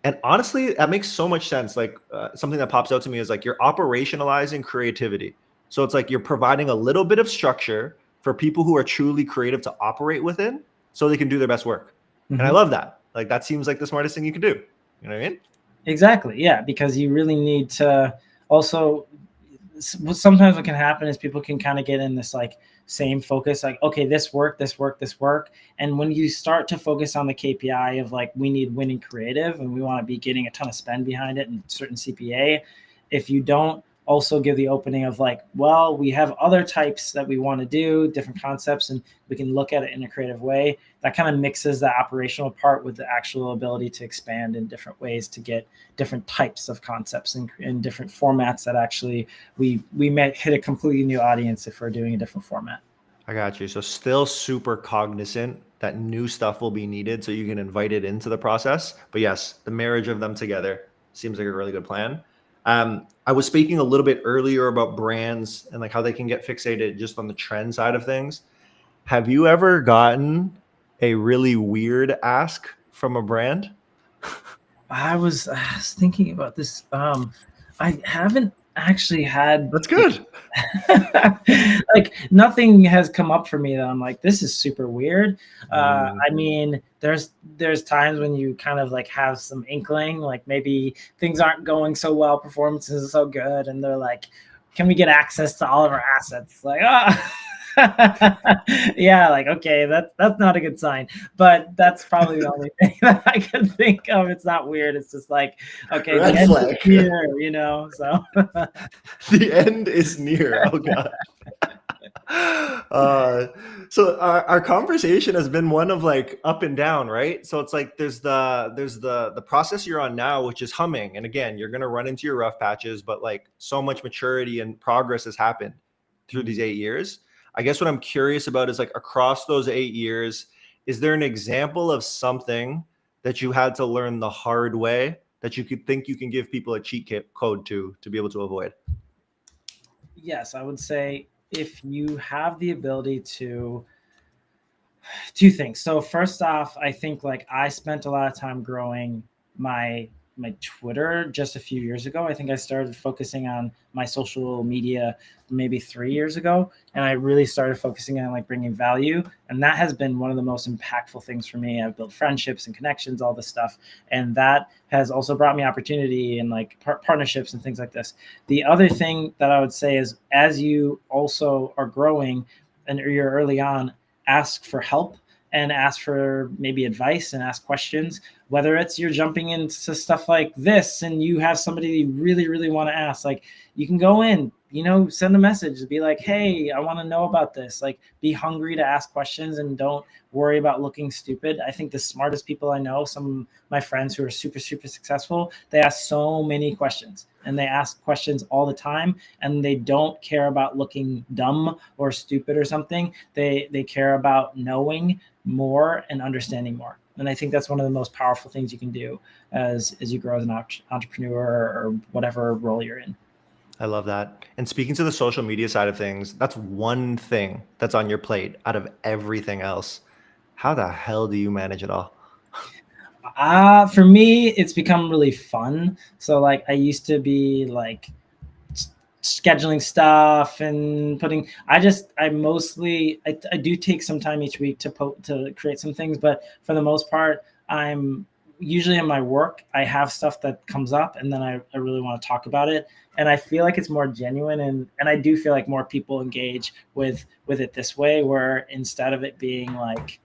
Speaker 1: And honestly, that makes so much sense. Like something that pops out to me is like you're operationalizing creativity. So it's like you're providing a little bit of structure for people who are truly creative to operate within, so they can do their best work. And I love that. Like that seems like the smartest thing you can do. You know what I mean?
Speaker 2: Exactly. Yeah. Because you really need to also, sometimes what can happen is people can kind of get in this like same focus, like, okay, this work, this work, this work. And when you start to focus on the KPI of like, we need winning creative and we want to be getting a ton of spend behind it and certain CPA, if you don't also give the opening of like, well, we have other types that we want to do, different concepts, and we can look at it in a creative way, that kind of mixes the operational part with the actual ability to expand in different ways to get different types of concepts and different formats that actually we might hit a completely new audience if we're doing a different format.
Speaker 1: I got you. So still super cognizant that new stuff will be needed so you can invite it into the process. But yes, the marriage of them together seems like a really good plan. I was speaking a little bit earlier about brands and like how they can get fixated just on the trend side of things. Have you ever gotten a really weird ask from a brand?
Speaker 2: I was thinking about this. I haven't actually had.
Speaker 1: That's good.
Speaker 2: Like nothing has come up for me that I'm like, this is super weird. I mean, there's times when you kind of like have some inkling, like maybe things aren't going so well, performances are so good, and they're like, can we get access to all of our assets? Like, oh. Yeah, like, okay, that's not a good sign, but that's probably the only thing that I can think of. It's not weird, it's just like, okay,
Speaker 1: Red
Speaker 2: the end
Speaker 1: flag.
Speaker 2: is here, you know. So
Speaker 1: The end is near. Oh god. So our conversation has been one of like up and down, right? So it's like there's the process you're on now, which is humming, and again, you're gonna run into your rough patches, but like so much maturity and progress has happened through these 8 years. I guess what I'm curious about is like across those 8 years, is there an example of something that you had to learn the hard way that you could think you can give people a cheat code to be able to avoid?
Speaker 2: yes, I would say if you have the ability to two things. So first off, I think like I spent a lot of time growing my Twitter just a few years ago. I think I started focusing on my social media maybe 3 years ago, and I really started focusing on like bringing value, and that has been one of the most impactful things for me. I've built friendships and connections, all this stuff, and that has also brought me opportunity and like partnerships and things like this. The other thing that I would say is as you also are growing and you're early on, ask for help and ask for maybe advice and ask questions, whether it's you're jumping into stuff like this and you have somebody you really, really want to ask, like you can go in, you know, send a message, be like, hey, I want to know about this. Like be hungry to ask questions and don't worry about looking stupid. I think the smartest people I know, some of my friends who are super, super successful, they ask so many questions and they ask questions all the time and they don't care about looking dumb or stupid or something. They care about knowing more and understanding more. And I think that's one of the most powerful things you can do as you grow as an entrepreneur or whatever role you're in.
Speaker 1: I love that. And speaking to the social media side of things, that's one thing that's on your plate out of everything else. How the hell do you manage it all?
Speaker 2: For me, it's become really fun. So like I used to be like scheduling stuff and putting, I do take some time each week to create some things, but for the most part, I'm usually in my work, I have stuff that comes up and then I really want to talk about it. And I feel like it's more genuine and I do feel like more people engage with it this way, where instead of it being like,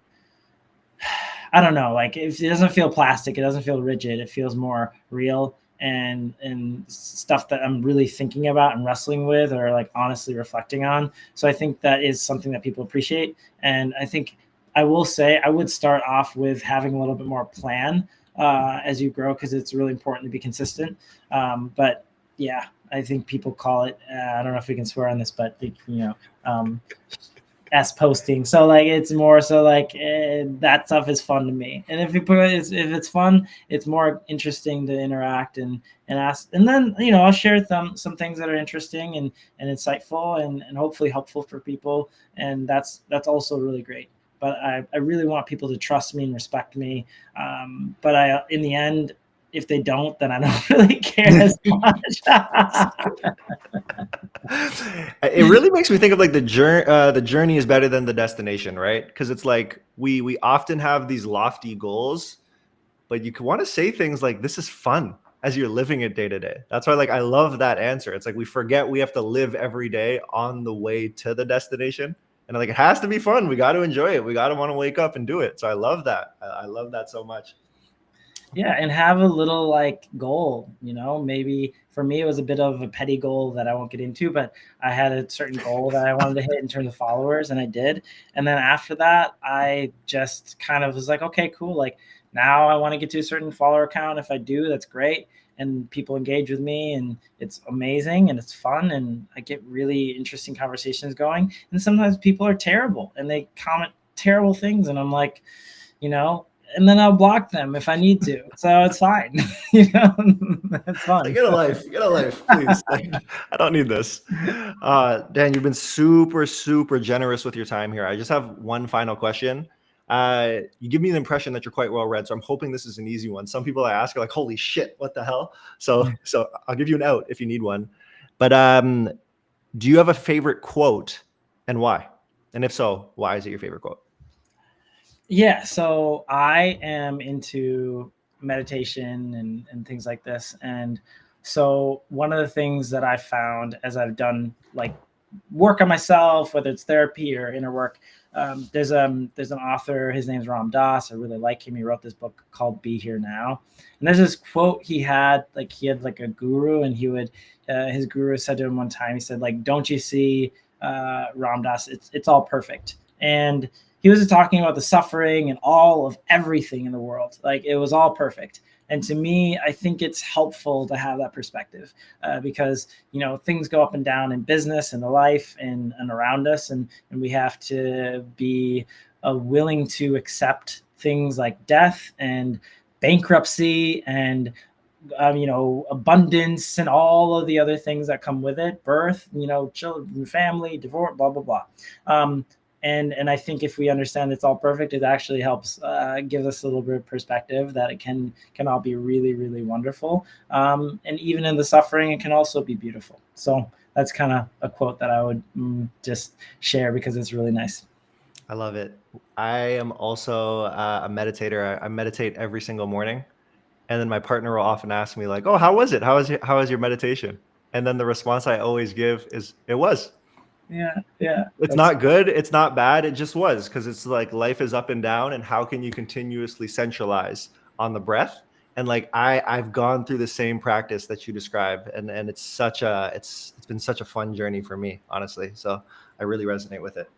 Speaker 2: I don't know, like it doesn't feel plastic, it doesn't feel rigid, it feels more real and stuff that I'm really thinking about and wrestling with or like honestly reflecting on. So I think that is something that people appreciate. And I think I will say I would start off with having a little bit more plan as you grow, because it's really important to be consistent. But yeah, I think people call it, I don't know if we can swear on this, but S posting. So like it's more so like that stuff is fun to me. And if it's fun, it's more interesting to interact and ask. And then I'll share some things that are interesting and insightful and hopefully helpful for people. And that's also really great. But I really want people to trust me and respect me. But in the end, if they don't, then I don't really care as much.
Speaker 1: It really makes me think of like the journey is better than the destination, right? Because it's like we often have these lofty goals, but you can want to say things like, this is fun. as you're living it day to day. That's why, like, I love that answer. It's like we forget we have to live every day on the way to the destination. And like, it has to be fun. We got to enjoy it. We got to want to wake up and do it. So I love that. I love that so much.
Speaker 2: Yeah, and have a little like goal, you know, maybe for me it was a bit of a petty goal that I won't get into, but I had a certain goal that I wanted to hit in terms of followers, and I did. And then after that, I just kind of was like, okay, cool. Like now I want to get to a certain follower count. If I do, that's great. And people engage with me and it's amazing and it's fun and I get really interesting conversations going. And sometimes people are terrible and they comment terrible things. And I'm like, you know, and then I'll block them if I need to. So it's fine. You know, it's fun.
Speaker 1: Like, get a life, please. Like, I don't need this. Dan, you've been super, super generous with your time here. I just have one final question. You give me the impression that you're quite well read, so I'm hoping this is an easy one. Some people I ask are like, "Holy shit, what the hell?" So I'll give you an out if you need one. But do you have a favorite quote and why? And if so, why is it your favorite quote?
Speaker 2: Yeah, so I am into meditation and things like this. And so one of the things that I found as I've done like work on myself, whether it's therapy or inner work, there's an author, his name's Ram Dass. I really like him. He wrote this book called Be Here Now. And there's this quote he had like a guru, and he would his guru said to him one time, he said, like, don't you see, Ram Dass, it's all perfect. And he was talking about the suffering and all of everything in the world. Like it was all perfect. And to me, I think it's helpful to have that perspective because, you know, things go up and down in business and the life and around us. And we have to be willing to accept things like death and bankruptcy and, you know, abundance and all of the other things that come with it, birth, you know, children, family, divorce, blah, blah, blah. And I think if we understand it's all perfect, it actually helps give us a little bit of perspective that it can all be really, really wonderful. And even in the suffering, it can also be beautiful. So that's kind of a quote that I would just share because it's really nice.
Speaker 1: I love it. I am also a meditator. I meditate every single morning. And then my partner will often ask me like, "Oh, how was it? How was your meditation?" And then the response I always give is, "It was."
Speaker 2: Yeah.
Speaker 1: It's not good. It's not bad. It just was, because it's like life is up and down. And how can you continuously centralize on the breath? And like I've gone through the same practice that you describe, and it's been such a fun journey for me, honestly. So I really resonate with it.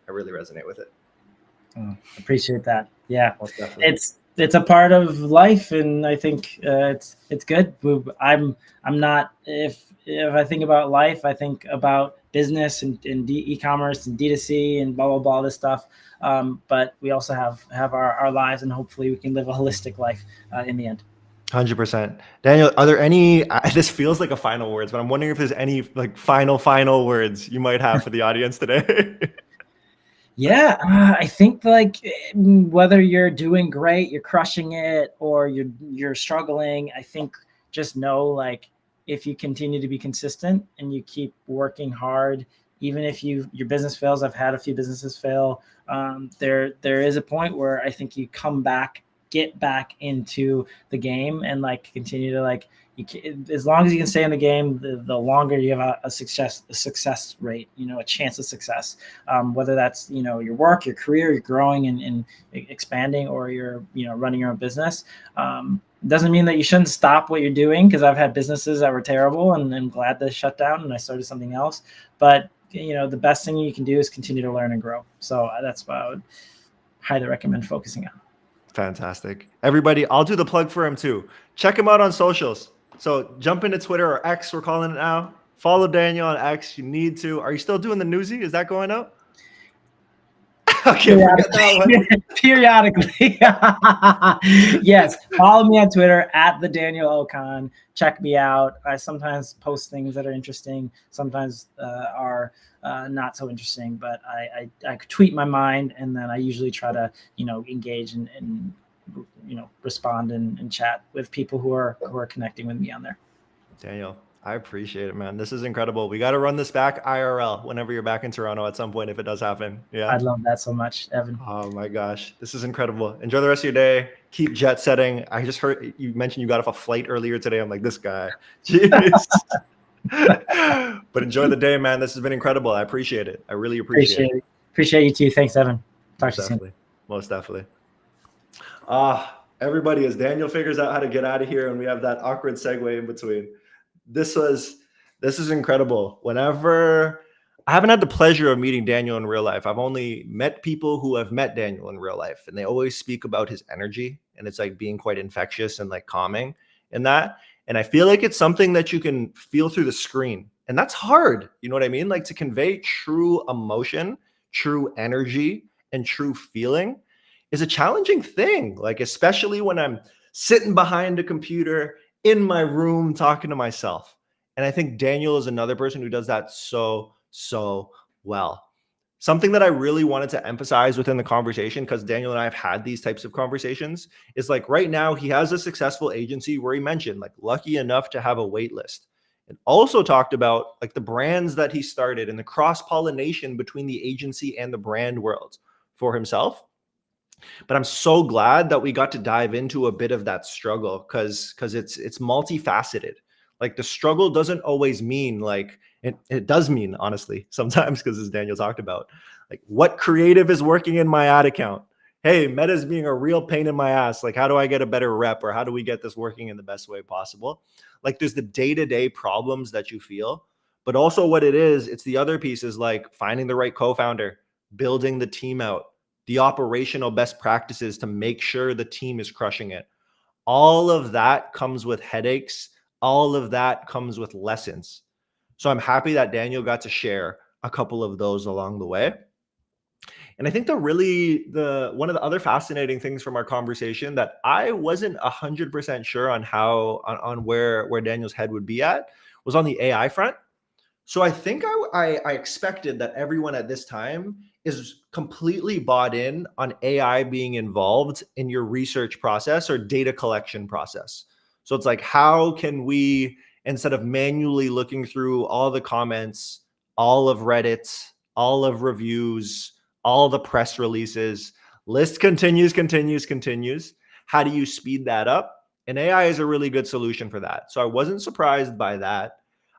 Speaker 2: Appreciate that. Yeah, it's a part of life, and I think it's good. I'm not, if I think about life, I think about business and e-commerce and D2C and blah blah blah, this stuff. But we also have our lives, and hopefully we can live a holistic life in the end.
Speaker 1: 100%. Daniel, are there any, this feels like a final words, but I'm wondering if there's any like final words you might have for the audience today.
Speaker 2: Yeah, I think like whether you're doing great, you're crushing it, or you're struggling, I think just know, like, if you continue to be consistent and you keep working hard, even if your business fails. I've had a few businesses fail. There is a point where I think you get back into the game and like continue to like, as long as you can stay in the game, the longer you have a success rate, you know, a chance of success, whether that's, you know, your work, your career, you're growing and expanding, or you're, you know, running your own business. Doesn't mean that you shouldn't stop what you're doing, because I've had businesses that were terrible and I'm glad they shut down and I started something else. But, you know, the best thing you can do is continue to learn and grow. So that's what I would highly recommend focusing on.
Speaker 1: Fantastic. Everybody, I'll do the plug for him too. Check him out on socials. So jump into Twitter, or X, we're calling it now. Follow Daniel on X. You need to. Are you still doing the newsie? Is that going out? Okay, forget that one.
Speaker 2: Periodically. Yes. Follow me on Twitter at the Daniel Okon. Check me out. I sometimes post things that are interesting, sometimes are not so interesting, but I tweet my mind, and then I usually try to, you know, engage and you know, respond and chat with people who are connecting with me on there.
Speaker 1: Daniel, I appreciate it, man. This is incredible. We got to run this back IRL whenever you're back in Toronto at some point, if it does happen. Yeah.
Speaker 2: I'd love that so much, Evan.
Speaker 1: Oh my gosh. This is incredible. Enjoy the rest of your day. Keep jet setting. I just heard you mentioned you got off a flight earlier today. I'm like, this guy. Jeez. But enjoy the day, man. This has been incredible. I appreciate it. I really appreciate it.
Speaker 2: Appreciate you too. Thanks, Evan. Talk
Speaker 1: Most
Speaker 2: to you soon.
Speaker 1: definitely. Most definitely. Everybody, as Daniel figures out how to get out of here and we have that awkward segue in between. This is incredible. Whenever I haven't had the pleasure of meeting Daniel in real life. I've only met people who have met Daniel in real life, and they always speak about his energy, and it's like being quite infectious and like calming in that. And I feel like it's something that you can feel through the screen. And that's hard. You know what I mean? Like to convey true emotion, true energy, and true feeling is a challenging thing. Like, especially when I'm sitting behind a computer in my room talking to myself. And I think Daniel is another person who does that so well. Something that I really wanted to emphasize within the conversation, because Daniel and I have had these types of conversations, is like right now he has a successful agency where he mentioned like lucky enough to have a wait list, and also talked about like the brands that he started and the cross-pollination between the agency and the brand world for himself. But I'm so glad that we got to dive into a bit of that struggle, because it's multifaceted. Like the struggle doesn't always mean like it does mean, honestly, sometimes, because as Daniel talked about, like what creative is working in my ad account. Hey, Meta's being a real pain in my ass. Like, how do I get a better rep, or how do we get this working in the best way possible? Like there's the day-to-day problems that you feel, but also what it is, it's the other pieces like finding the right co-founder, building the team out, the operational best practices to make sure the team is crushing it. All of that comes with headaches. All of that comes with lessons. So I'm happy that Daniel got to share a couple of those along the way. And I think the one of the other fascinating things from our conversation that I wasn't 100% sure on on where Daniel's head would be at was on the AI front. So I think I expected that everyone at this time is completely bought in on AI being involved in your research process or data collection process. So it's like, how can we, instead of manually looking through all the comments, all of Reddit, all of reviews, all the press releases, list continues. How do you speed that up? And AI is a really good solution for that. So I wasn't surprised by that.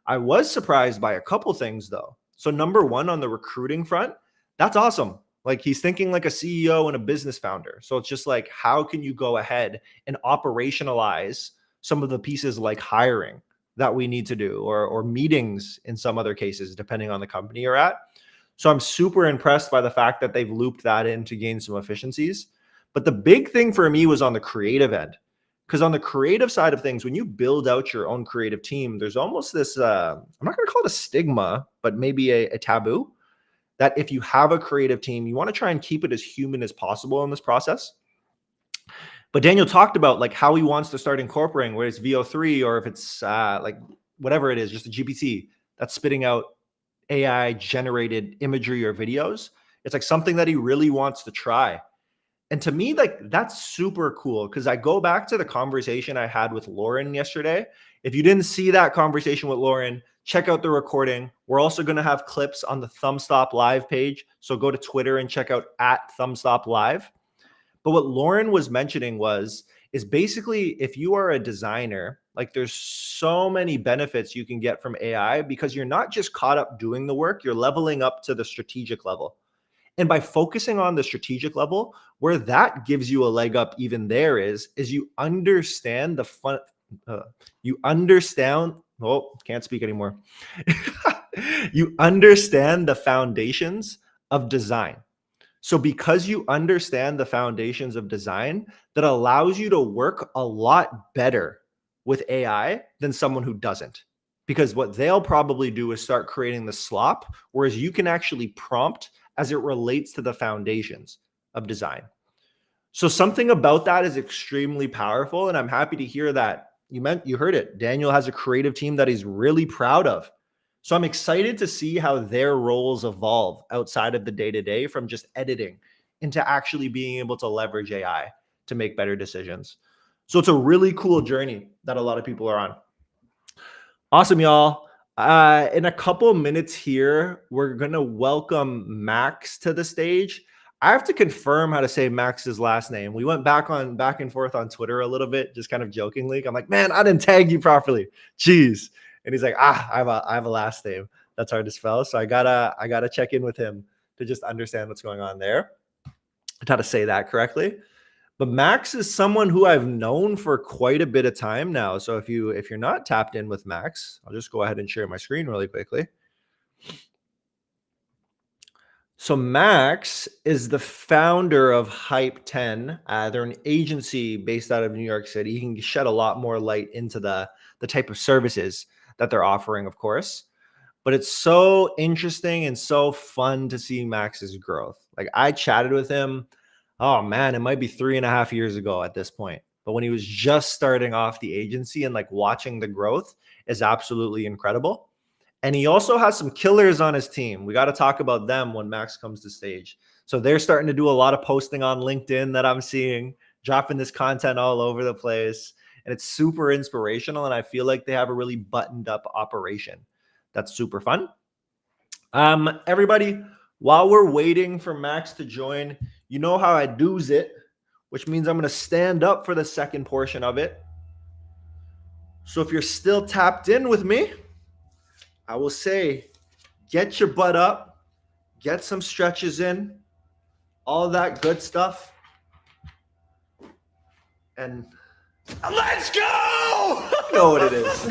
Speaker 1: I was surprised by a couple things though. So number one, on the recruiting front, that's awesome. Like he's thinking like a CEO and a business founder. So it's just like, how can you go ahead and operationalize some of the pieces like hiring that we need to do, or meetings in some other cases, depending on the company you're at. So I'm super impressed by the fact that they've looped that in to gain some efficiencies. But the big thing for me was on the creative end. Because on the creative side of things, when you build out your own creative team, there's almost this, I'm not going to call it a stigma, but maybe a taboo, that if you have a creative team, you want to try and keep it as human as possible in this process. But Daniel talked about like how he wants to start incorporating, whether it's VO3 or if it's like whatever it is, just a GPT that's spitting out AI generated imagery or videos. It's like something that he really wants to try. And to me, like that's super cool, because I go back to the conversation I had with Lauren yesterday. If you didn't see that conversation with Lauren, check out the recording. We're also going to have clips on the ThumbstopLive page. So go to Twitter and check out @ThumbstopLive. But what Lauren was mentioning is basically, if you are a designer, like there's so many benefits you can get from AI, because you're not just caught up doing the work, you're leveling up to the strategic level. And by focusing on the strategic level, where that gives you a leg up even there is you understand the fun, can't speak anymore. You understand the foundations of design. So because you understand the foundations of design, that allows you to work a lot better with AI than someone who doesn't. Because what they'll probably do is start creating the slop, whereas you can actually prompt as it relates to the foundations of design. So something about that is extremely powerful. And I'm happy to hear that you heard it. Daniel has a creative team that he's really proud of. So I'm excited to see how their roles evolve outside of the day-to-day, from just editing into actually being able to leverage AI to make better decisions. So it's a really cool journey that a lot of people are on. Awesome, y'all. In a couple minutes here, we're going to welcome Max to the stage. I have to confirm how to say Max's last name. We went back and forth on Twitter a little bit, just kind of jokingly. I'm like, man, I didn't tag you properly. Jeez. And he's like, I have a last name that's hard to spell. So I gotta check in with him to just understand what's going on there, how to say that correctly. But Max is someone who I've known for quite a bit of time now. So if you're not tapped in with Max, I'll just go ahead and share my screen really quickly. So Max is the founder of Hype 10. They're an agency based out of New York City. He can shed a lot more light into the type of services that they're offering, of course. But it's so interesting and so fun to see Max's growth. Like I chatted with him, oh man, it might be 3.5 years ago at this point. But when he was just starting off the agency and like watching the growth is absolutely incredible. And he also has some killers on his team. We got to talk about them when Max comes to stage. So they're starting to do a lot of posting on LinkedIn that I'm seeing, dropping this content all over the place. And it's super inspirational. And I feel like they have a really buttoned up operation. That's super fun. Everybody, while we're waiting for Max to join, you know how I do's it, which means I'm going to stand up for the second portion of it. So if you're still tapped in with me, I will say, get your butt up, get some stretches in, all that good stuff. And let's go! You know what it is.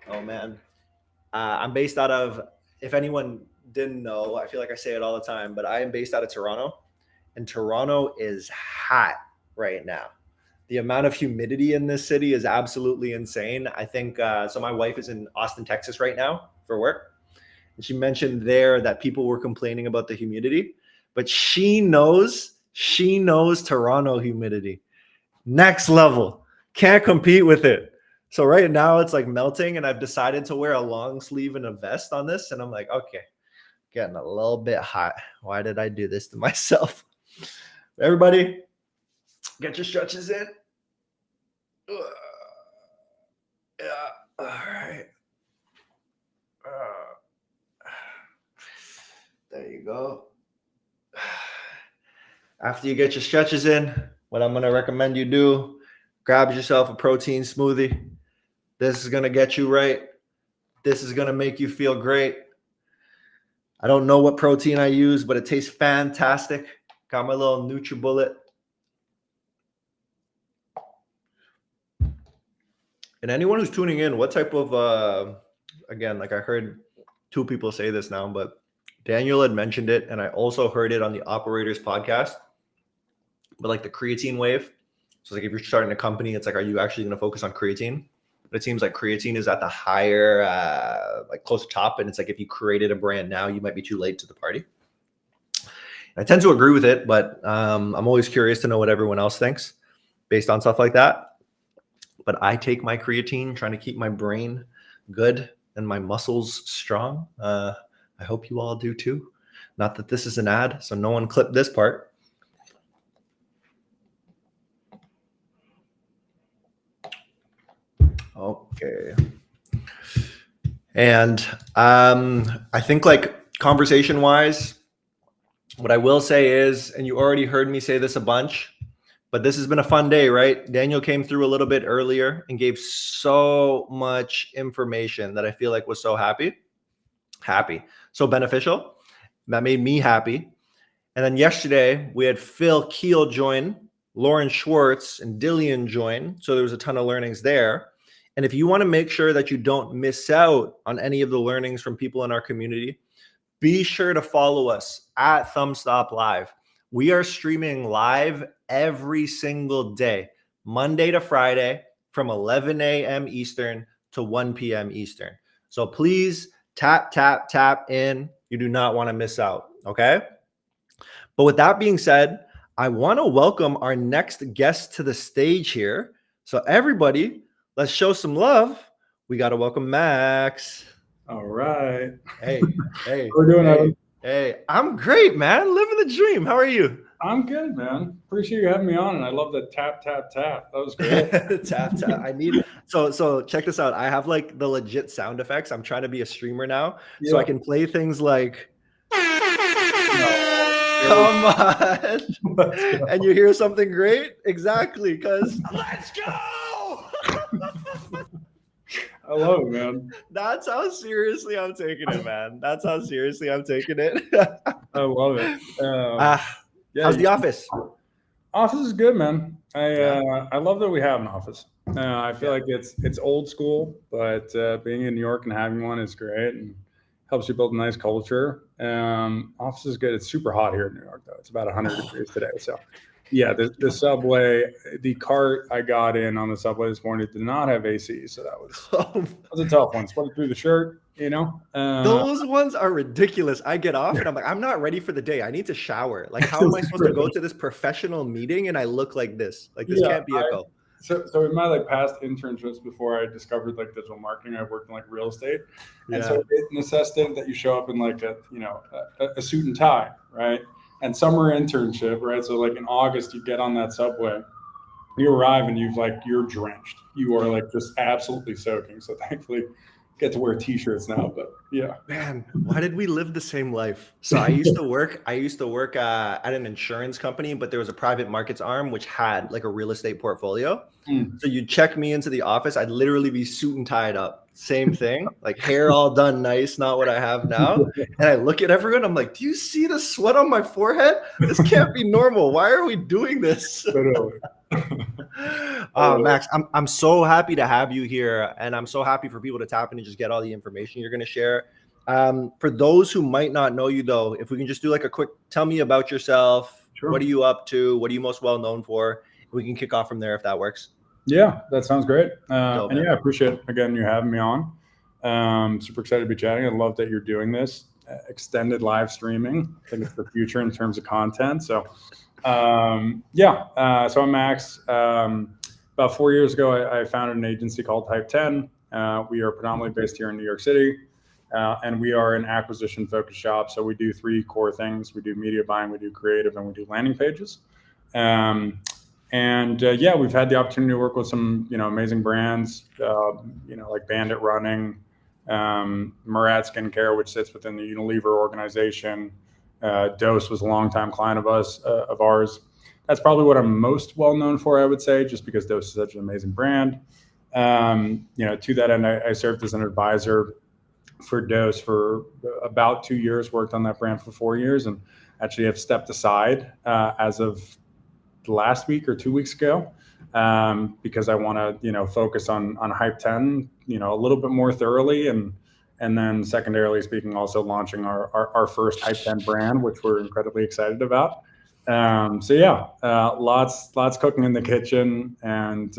Speaker 1: Oh, man. I'm based out of, if anyone didn't know, I feel like I say it all the time, but I am based out of Toronto. And Toronto is hot right now. The amount of humidity in this city is absolutely insane. I think, so my wife is in Austin, Texas right now for work. And she mentioned there that people were complaining about the humidity, but she knows Toronto humidity. Next level. Can't compete with it. So right now it's like melting and I've decided to wear a long sleeve and a vest on this. And I'm like, okay, getting a little bit hot. Why did I do this to myself? Everybody, get your stretches in. Yeah. All right. There you go. After you get your stretches in, what I'm going to recommend you do, grab yourself a protein smoothie. This is going to get you right. This is going to make you feel great. I don't know what protein I use, but it tastes fantastic. Got my little NutriBullet. And anyone who's tuning in, what type of, again, like I heard two people say this now, but Daniel had mentioned it, and I also heard it on the Operators podcast, but like the creatine wave. So like if you're starting a company, it's like, are you actually going to focus on creatine? But it seems like creatine is at the higher, like close to top. And it's like, if you created a brand now, you might be too late to the party. I tend to agree with it, but I'm always curious to know what everyone else thinks based on stuff like that. But I take my creatine, trying to keep my brain good and my muscles strong. I hope you all do too. Not that this is an ad, so no one clip this part. Okay. And I think like conversation wise, what I will say is, and you already heard me say this a bunch, but this has been a fun day, right? Daniel came through a little bit earlier and gave so much information that I feel like was so happy, so beneficial. That made me happy. And then yesterday we had Phil Keel join, Lauren Schwartz and Dillian join. So there was a ton of learnings there. And if you want to make sure that you don't miss out on any of the learnings from people in our community, be sure to follow us at ThumbstopLive. We are streaming live every single day, Monday to Friday from 11 a.m. Eastern to 1 p.m. Eastern. So please tap in. You do not want to miss out, okay? But with that being said, I want to welcome our next guest to the stage here. So everybody, let's show some love. We got to welcome Max.
Speaker 3: All right.
Speaker 1: Hey.
Speaker 3: How are we doing, Evan?
Speaker 1: Hey, I'm great, man. Living the dream. How are you?
Speaker 3: I'm good, man. Appreciate you having me on, and I love the tap, tap, tap. That was great.
Speaker 1: Tap tap. I need so check this out. I have like the legit sound effects. I'm trying to be a streamer now, so I
Speaker 3: Yeah.
Speaker 1: can play things like
Speaker 3: No.
Speaker 1: come on.
Speaker 3: Let's go.
Speaker 1: And you hear something great? Exactly, because let's go.
Speaker 3: I love it, man.
Speaker 1: That's how seriously I'm taking it, man. That's how seriously I'm taking it.
Speaker 3: I love it. Yeah,
Speaker 1: How's the office?
Speaker 3: office is good, man.
Speaker 1: Yeah.
Speaker 3: I love that we have an office. I feel
Speaker 1: Yeah.
Speaker 3: like it's old school, but being in New York and having one is great and helps you build a nice culture. Office is good. It's super hot here in New York, though. It's about 100 degrees today. So, yeah, the subway, the cart I got in on the subway this morning did not have AC, so that was a tough one. Sweated through the shirt, you know.
Speaker 1: Those ones are ridiculous. I get off and I'm like, I'm not ready for the day. I need to shower. Like, how am I supposed to go to this professional meeting and I look like this? Like, this can't be a go.
Speaker 3: So in my like past internships before I discovered like digital marketing, I worked in like real estate, and so it necessitated that you show up in like a suit and tie, right? And summer internship, right? So like in August, you get on that subway, you arrive and you're drenched. You are like just absolutely soaking. So thankfully, get to wear t-shirts now. But yeah,
Speaker 1: man, why did we live the same life? So I used to work at an insurance company, but there was a private markets arm which had like a real estate portfolio. So you'd check me into the office, I'd literally be suit and tied up. Same thing, like hair all done nice, not what I have now. And I look at everyone, I'm like, do you see the sweat on my forehead? This can't be normal. Why are we doing this? Max, I'm so happy to have you here, and I'm so happy for people to tap in and just get all the information you're going to share. For those who might not know you, though, if we can just do like a quick tell me about yourself. Sure. What are you up to? What are you most well known for? We can kick off from there if that works.
Speaker 3: Yeah, that sounds great. And yeah, I appreciate again you having me on. Super excited to be chatting. I love that you're doing this extended live streaming. I think it's the future in terms of content. So so I'm Max. About 4 years ago, I founded an agency called Type 10. We are predominantly based here in New York City, and we are an acquisition-focused shop. So we do 3 core things. We do media buying, we do creative, and we do landing pages. We've had the opportunity to work with some, amazing brands, like Bandit Running, Murad Skincare, which sits within the Unilever organization. Dose was a longtime client of ours. That's probably what I'm most well known for, I would say, just because Dose is such an amazing brand. To that end, I served as an advisor for Dose for about 2 years, worked on that brand for 4 years, and actually have stepped aside as of last week or 2 weeks ago, because I want to, focus on Hype 10, a little bit more thoroughly, and then secondarily speaking, also launching our first Hype 10 brand, which we're incredibly excited about. Lots cooking in the kitchen, and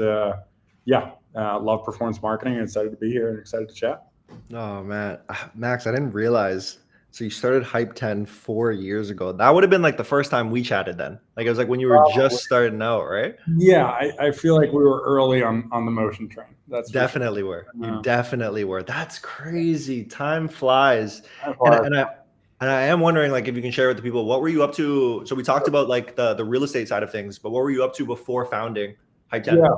Speaker 3: love performance marketing. And excited to be here and excited to chat.
Speaker 1: Oh man, Max, I didn't realize. So you started Hype 10 4 years ago. That would have been like the first time we chatted then. Like it was like when you were just starting out, right?
Speaker 3: Yeah, I feel like we were early on the motion train. That's
Speaker 1: definitely were. You definitely were. That's crazy. Time flies. And I am wondering, like, if you can share with the people, what were you up to? So we talked about like the real estate side of things, but what were you up to before founding Hype 10?
Speaker 3: Yeah.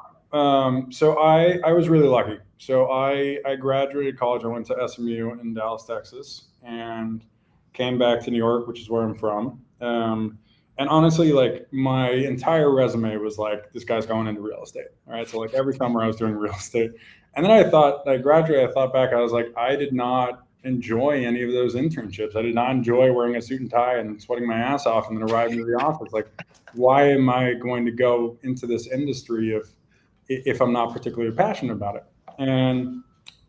Speaker 3: So I was really lucky. So I graduated college. I went to SMU in Dallas, Texas, and came back to New York, which is where I'm from. And honestly, like my entire resume was like, this guy's going into real estate. All right. So like every summer I was doing real estate. And then I thought back, I was like, I did not enjoy any of those internships. I did not enjoy wearing a suit and tie and sweating my ass off and then arriving to the office. Like, why am I going to go into this industry if I'm not particularly passionate about it? And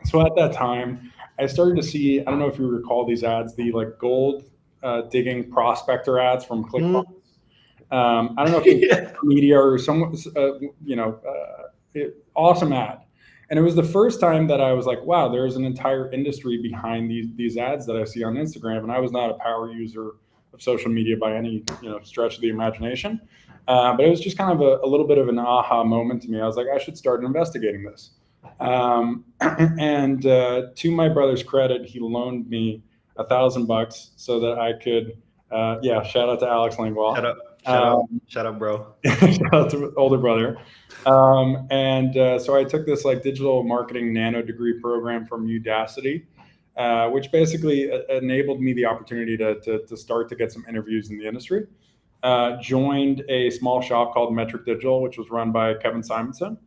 Speaker 3: so at that time, I started to see, I don't know if you recall these ads, the like gold digging prospector ads from ClickFunnels. I don't know if it's media or someone, awesome ad. And it was the first time that I was like, wow, there's an entire industry behind these ads that I see on Instagram. And I was not a power user of social media by any stretch of the imagination. But it was just kind of a little bit of an aha moment to me. I was like, I should start investigating this. And to my brother's credit, he loaned me $1,000 so that I could, shout out to Alex Langlois.
Speaker 1: Shout out, bro.
Speaker 3: Shout out to older brother. So I took this like digital marketing nano degree program from Udacity, which basically enabled me the opportunity to start to get some interviews in the industry. Joined a small shop called Metric Digital, which was run by Kevin Simonson.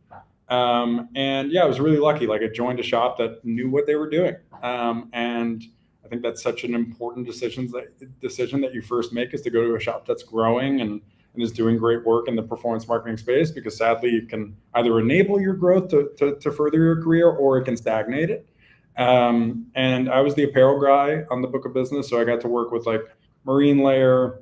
Speaker 3: And yeah, I was really lucky. Like I joined a shop that knew what they were doing. And I think that's such an important decision that you first make, is to go to a shop that's growing and is doing great work in the performance marketing space, because sadly it can either enable your growth to further your career, or it can stagnate it. And I was the apparel guy on the book of business. So I got to work with like Marine Layer,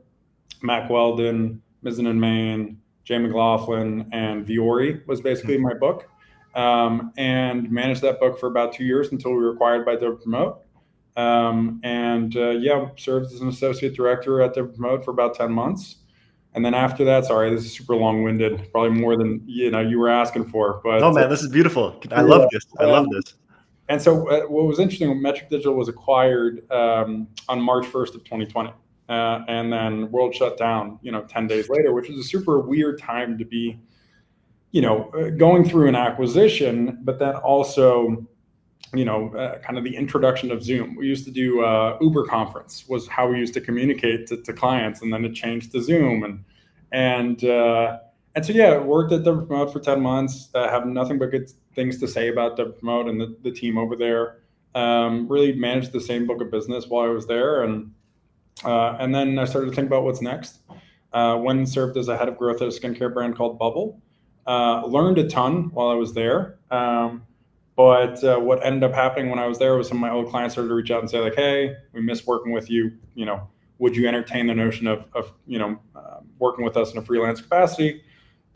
Speaker 3: Mack Weldon, Mizzen & Main, Jay McLaughlin, and Vuori was basically my book. And managed that book for about 2 years until we were acquired by Double Promote. Served as an associate director at Double Promote for about 10 months. And then after that, sorry, this is super long-winded, probably more than you were asking for. But
Speaker 1: no, man, this is beautiful. I love this. I love this.
Speaker 3: And so what was interesting, Metric Digital was acquired on March 1st of 2020. And then world shut down, 10 days later, which was a super weird time to be, going through an acquisition, but then also, kind of the introduction of Zoom. We used to do Uber conference was how we used to communicate to clients, and then it changed to Zoom. And so, yeah, worked at Double Promote for 10 months, have nothing but good things to say about Double Promote and the team over there. Really managed the same book of business while I was there. And then I started to think about what's next. When served as a head of growth at a skincare brand called Bubble. Learned a ton while I was there. But what ended up happening when I was there was some of my old clients started to reach out and say like, hey, we miss working with you. Would you entertain the notion of working with us in a freelance capacity?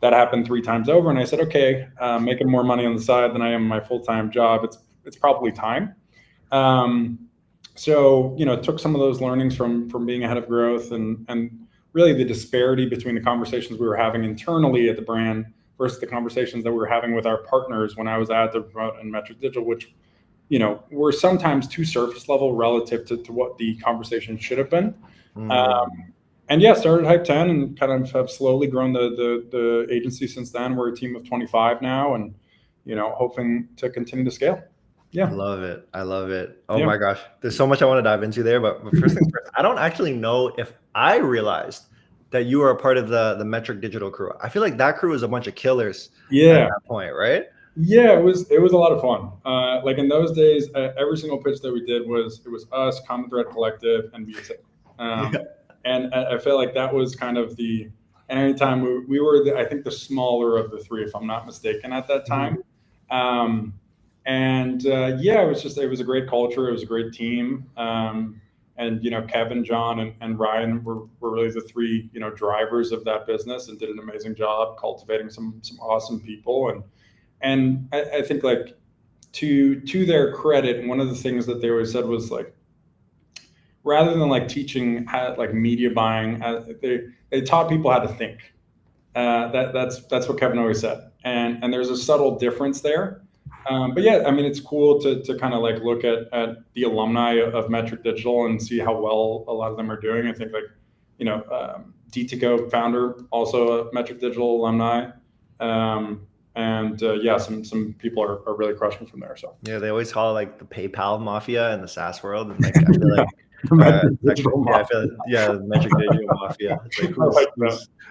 Speaker 3: That happened 3 times over. And I said, okay, making more money on the side than I am in my full-time job. It's probably time. So, took some of those learnings from being a head of growth and really the disparity between the conversations we were having internally at the brand versus the conversations that we were having with our partners when I was at the Promote and Metric Digital, which, were sometimes too surface level relative to what the conversation should have been. Started Hype 10 and kind of have slowly grown the agency since then. We're a team of 25 now and, hoping to continue to scale. Yeah.
Speaker 1: I love it. Oh my gosh. There's so much I want to dive into there, but first things first, I don't actually know if I realized that you were a part of the Metric Digital crew. I feel like that crew was a bunch of killers at that point, right?
Speaker 3: Yeah, it was a lot of fun. Like in those days, every single pitch that we did it was us, Common Thread Collective, and music. And I feel like that was kind of and anytime we were, I think, the smaller of the 3, if I'm not mistaken, at that time. It was a great culture. It was a great team. And Kevin, John, and Ryan were really the 3 drivers of that business and did an amazing job cultivating some awesome people. And I think like to their credit, one of the things that they always said was like, rather than like teaching how like media buying, they taught people how to think. That's what Kevin always said. And there's a subtle difference there. But yeah, I mean, it's cool to kind of like look at the alumni of Metric Digital and see how well a lot of them are doing. I think like, D2Go founder, also a Metric Digital alumni. Some people are really crushing from there. So yeah,
Speaker 1: they always call it like the PayPal mafia in the SaaS world. And like, I feel like, the Metric Digital mafia. It's like,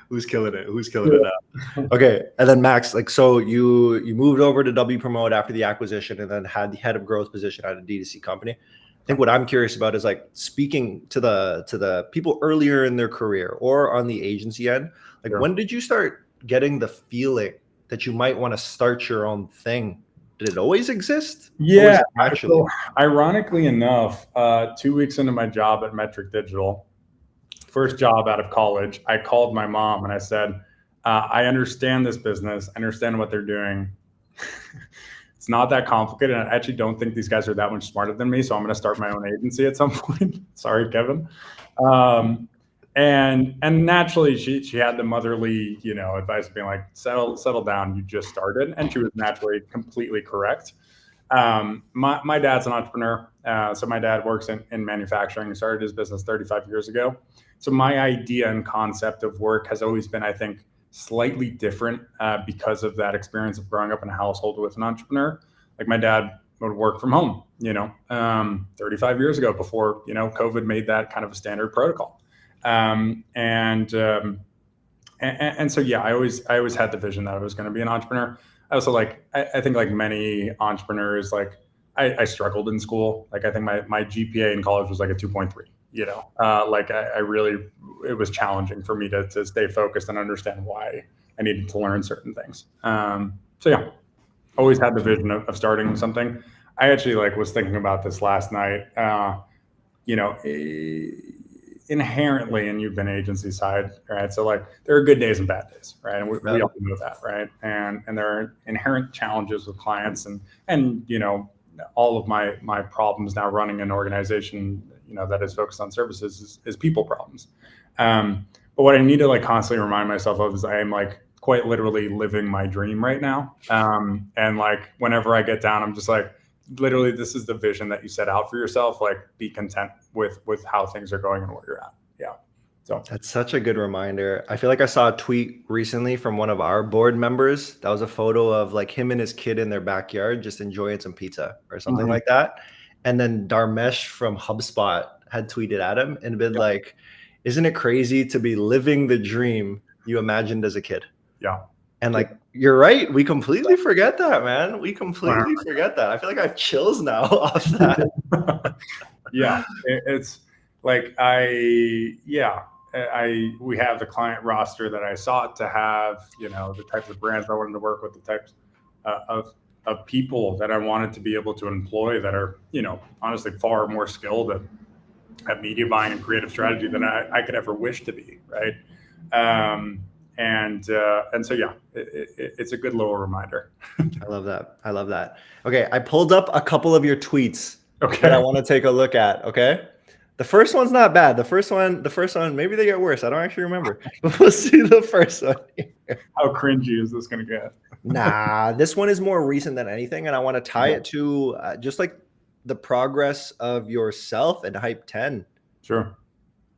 Speaker 1: who's killing it? Who's killing it now? Okay. And then Max, like, so you moved over to W Promote after the acquisition and then had the head of growth position at a D2C company. I think what I'm curious about is like speaking to the people earlier in their career or on the agency end, like when did you start getting the feeling that you might want to start your own thing? Did it always exist?
Speaker 3: Yeah, actually. So, ironically enough, 2 weeks into my job at Metric Digital, first job out of college, I called my mom and I said, I understand this business. I understand what they're doing. It's not that complicated. And I actually don't think these guys are that much smarter than me. So I'm going to start my own agency at some point. Sorry, Kevin. And naturally she had the motherly, advice being like, settle down. You just started. And she was naturally completely correct. My dad's an entrepreneur. So my dad works in manufacturing, started his business 35 years ago. So my idea and concept of work has always been, I think, slightly different because of that experience of growing up in a household with an entrepreneur. Like my dad would work from home, 35 years ago before, COVID made that kind of a standard protocol. And so, yeah, I always had the vision that I was going to be an entrepreneur. I also I think like many entrepreneurs, I struggled in school. Like I think my GPA in college was like a 2.3, it was challenging for me to stay focused and understand why I needed to learn certain things. So yeah, always had the vision of starting something. I actually was thinking about this last night. Inherently, and you've been agency side, right? So there are good days and bad days, right? And we all know that, right? And there are inherent challenges with clients, and all of my problems now running an organization, that is focused on services is people problems. But what I need to constantly remind myself of is I am quite literally living my dream right now. And whenever I get down, I'm just literally, this is the vision that you set out for yourself. Be content with how things are going and where you're at. Yeah. So
Speaker 1: that's such a good reminder. I feel like I saw a tweet recently from one of our board members. That was a photo of him and his kid in their backyard, just enjoying some pizza or something like that. And then Dharmesh from HubSpot had tweeted at him and been isn't it crazy to be living the dream you imagined as a kid?
Speaker 3: Yeah.
Speaker 1: And you're right. We completely forget that, man. We completely forget that. I feel like I have chills now off that.
Speaker 3: Yeah. It's we have the client roster that I sought to have, the types of brands I wanted to work with, the types of people that I wanted to be able to employ that are, honestly far more skilled at media buying and creative strategy than I could ever wish to be. Right. And so, yeah, it's a good little reminder.
Speaker 1: I love that. Okay. I pulled up a couple of your tweets that I want to take a look at. Okay. The first one's not bad. The first one, maybe they get worse. I don't actually remember, but we'll see the first one here.
Speaker 3: How cringy is this going to get?
Speaker 1: Nah, this one is more recent than anything. And I want to tie it to just the progress of yourself and Hype 10.
Speaker 3: Sure.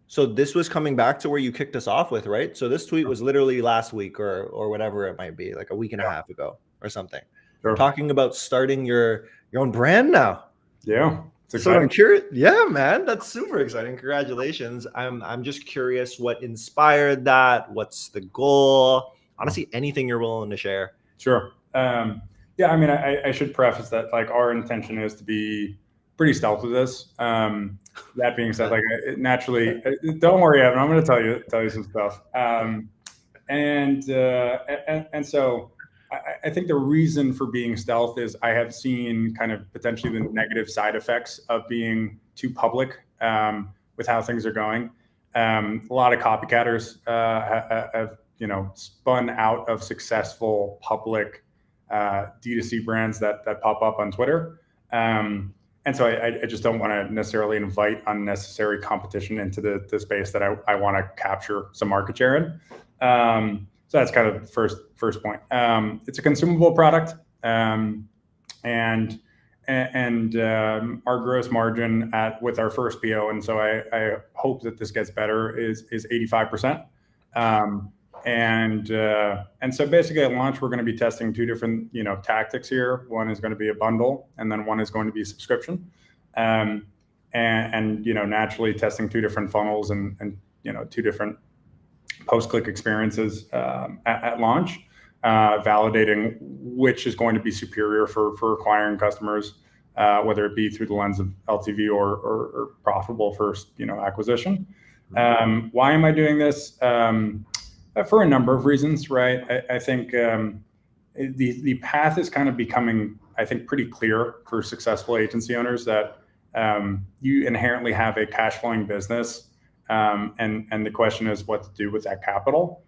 Speaker 1: So this was coming back to where you kicked us off with, right? So this tweet was literally last week or whatever it might be, a week and a half ago or something.
Speaker 3: Sure.
Speaker 1: Talking about starting your own brand now.
Speaker 3: Yeah.
Speaker 1: So I'm curious. Yeah, man, that's super exciting. Congratulations. I'm just curious what inspired that. What's the goal? Honestly, anything you're willing to share.
Speaker 3: Sure. Yeah, I mean, I should preface that our intention is to be pretty stealth with this. That being said, naturally, don't worry, Evan, I'm going to tell you some stuff. And so I think the reason for being stealth is I have seen kind of potentially the negative side effects of being too public with how things are going. A lot of copycatters have spun out of successful public D2C brands that pop up on Twitter. And so I just don't want to necessarily invite unnecessary competition into the space that I want to capture some market share in. So that's kind of the first point. It's a consumable product, and our gross margin with our first PO, and so I hope that this gets better, is 85%. And so basically at launch, we're going to be testing two different tactics here. One is going to be a bundle, and then one is going to be subscription, and naturally testing two different funnels and two different post-click experiences at launch, validating which is going to be superior for acquiring customers, whether it be through the lens of LTV or profitable first acquisition. Why am I doing this? For a number of reasons, right? I think the path is kind of becoming, I think, pretty clear for successful agency owners that you inherently have a cash flowing business. And the question is what to do with that capital,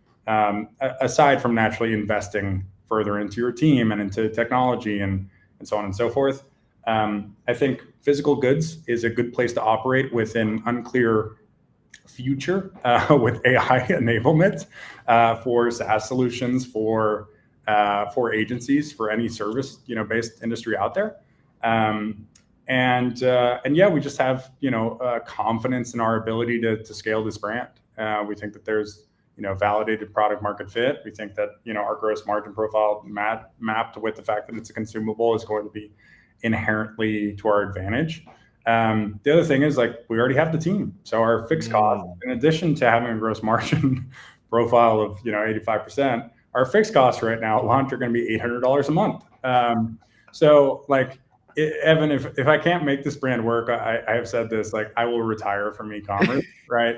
Speaker 3: aside from naturally investing further into your team and into technology and so on and so forth. I think physical goods is a good place to operate with an unclear future with AI enablement for SaaS solutions, for agencies, for any service based industry out there. And yeah, we just have, confidence in our ability to scale this brand. We think that there's, validated product market fit. We think that, our gross margin profile mapped with the fact that it's a consumable is going to be inherently to our advantage. The other thing is, like, we already have the team. So our fixed cost, in addition to having a gross margin profile of, 85%, our fixed costs right now at launch are going to be $800 a month. So like, Evan, if I can't make this brand work, I have said this, like, I will retire from e-commerce, right?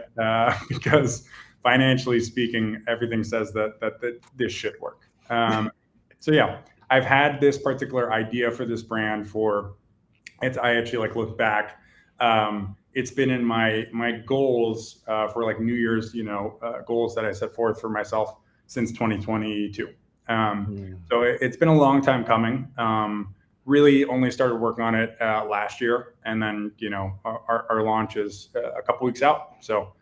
Speaker 3: Because financially speaking, everything says that this should work. So yeah, I've had this particular idea for this brand I actually like look back. It's been in my goals for like New Year's, goals that I set forth for myself since 2022. So it's been a long time coming. Really only started working on it last year, and then our launch is a couple weeks out. So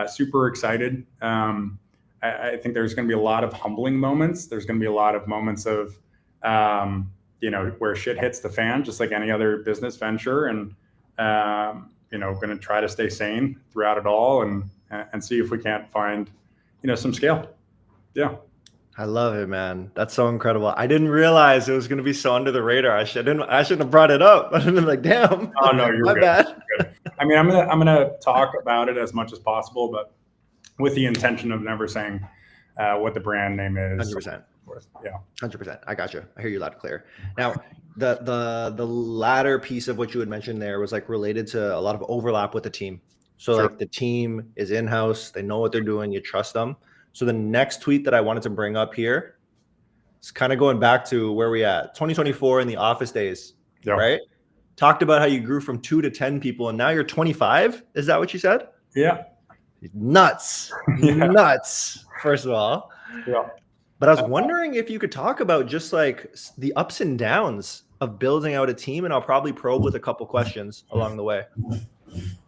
Speaker 3: super excited. I think there's going to be a lot of humbling moments. There's going to be a lot of moments of where shit hits the fan, just like any other business venture, and going to try to stay sane throughout it all, and see if we can't find some scale. Yeah.
Speaker 1: I love it, man. That's so incredible. I didn't realize it was going to be so under the radar. I shouldn't have brought it up. I've been like, damn.
Speaker 3: Oh no, you're good.
Speaker 1: Bad.
Speaker 3: You're good. I mean, I'm gonna talk about it as much as possible, but with the intention of never saying what the brand name is.
Speaker 1: 100%.
Speaker 3: Yeah.
Speaker 1: 100%. I got you. I hear you loud and clear. Now, the latter piece of what you had mentioned there was like related to a lot of overlap with the team. So like the team is in-house. They know what they're doing. You trust them. So the next tweet that I wanted to bring up here is kind of going back to where we at 2024 in the office days, right? Talked about how you grew from 2 to 10 people, and now you're 25. Is that what you said?
Speaker 3: Yeah.
Speaker 1: Nuts. Nuts, first of all.
Speaker 3: Yeah.
Speaker 1: But I was wondering if you could talk about just like the ups and downs of building out a team, and I'll probably probe with a couple questions along the way.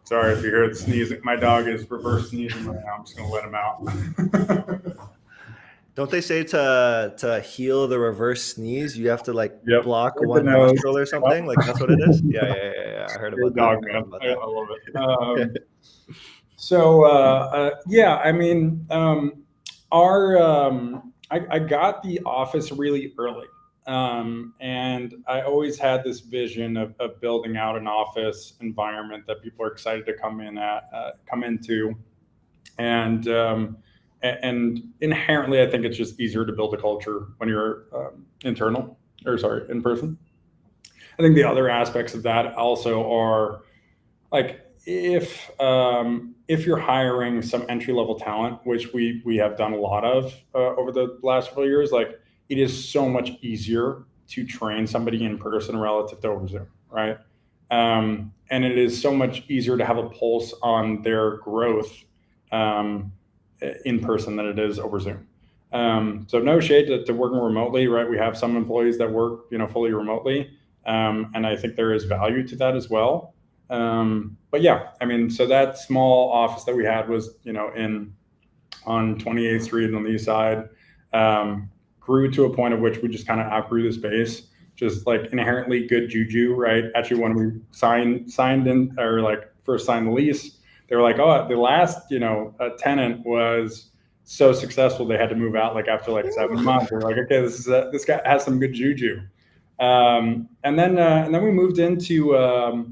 Speaker 3: Sorry if you hear it sneezing. My dog is reverse sneezing right now. I'm just going to let him out.
Speaker 1: Don't they say to heal the reverse sneeze, you have to like block
Speaker 3: With
Speaker 1: one
Speaker 3: the nose.
Speaker 1: nostril or something? Like that's what it is? Yeah. I heard about
Speaker 3: Dog,
Speaker 1: that.
Speaker 3: man. I love it. So, yeah, I mean, I got the office really early. And I always had this vision of building out an office environment that people are excited to come into. And inherently, I think it's just easier to build a culture when you're in person. I think the other aspects of that also are like, if you're hiring some entry-level talent, which we have done a lot of over the last few years, like, it is so much easier to train somebody in person relative to over Zoom, right? And it is so much easier to have a pulse on their growth in person than it is over Zoom. So no shade to working remotely, right? We have some employees that work, fully remotely, and I think there is value to that as well. But yeah, I mean, so that small office that we had was, on 28th Street on the east side. Grew to a point at which we just kind of outgrew the space, just like inherently good juju, right? Actually, when we signed in, or like first signed the lease, they were like, oh, the last, tenant was so successful they had to move out like after like 7 months. We're like, okay, this guy has some good juju. And then we moved into a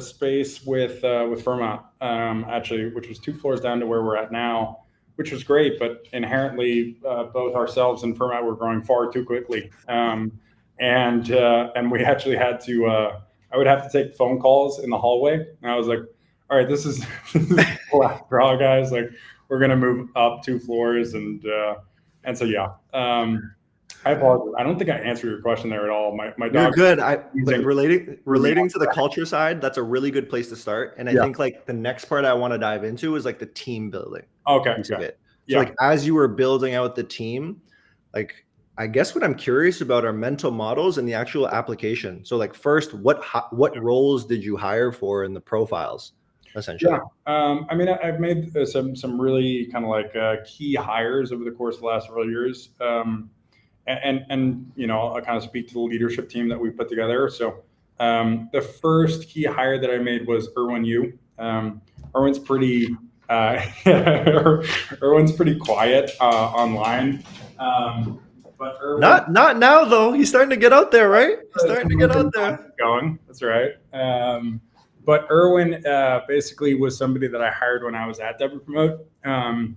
Speaker 3: space with Fairmont, actually, which was 2 floors down to where we're at now, which was great, but inherently both ourselves and Fairmont were growing far too quickly. And we actually had to, I would have to take phone calls in the hallway. And I was like, all right, this is last draw, guys. Like, we're going to move up 2 floors. And so, yeah. I apologize. I don't think I answered your question there at all. My dog.
Speaker 1: You're good. But relating to the culture side, that's a really good place to start. And I think like the next part I want to dive into is like the team building.
Speaker 3: Okay.
Speaker 1: Piece of it. So like as you were building out the team, like I guess what I'm curious about are mental models and the actual application. So like first, what roles did you hire for in the profiles, essentially?
Speaker 3: Yeah. I mean, I've made some really kind of like key hires over the course of the last several years. and I'll kind of speak to the leadership team that we put together. So the first key hire that I made was Erwin Yu. Erwin's pretty Erwin's pretty quiet online. But Erwin,
Speaker 1: not now though. He's starting to get out there, right? He's starting to get out there.
Speaker 3: Going. That's right. But Erwin basically was somebody that I hired when I was at Dev Promote, and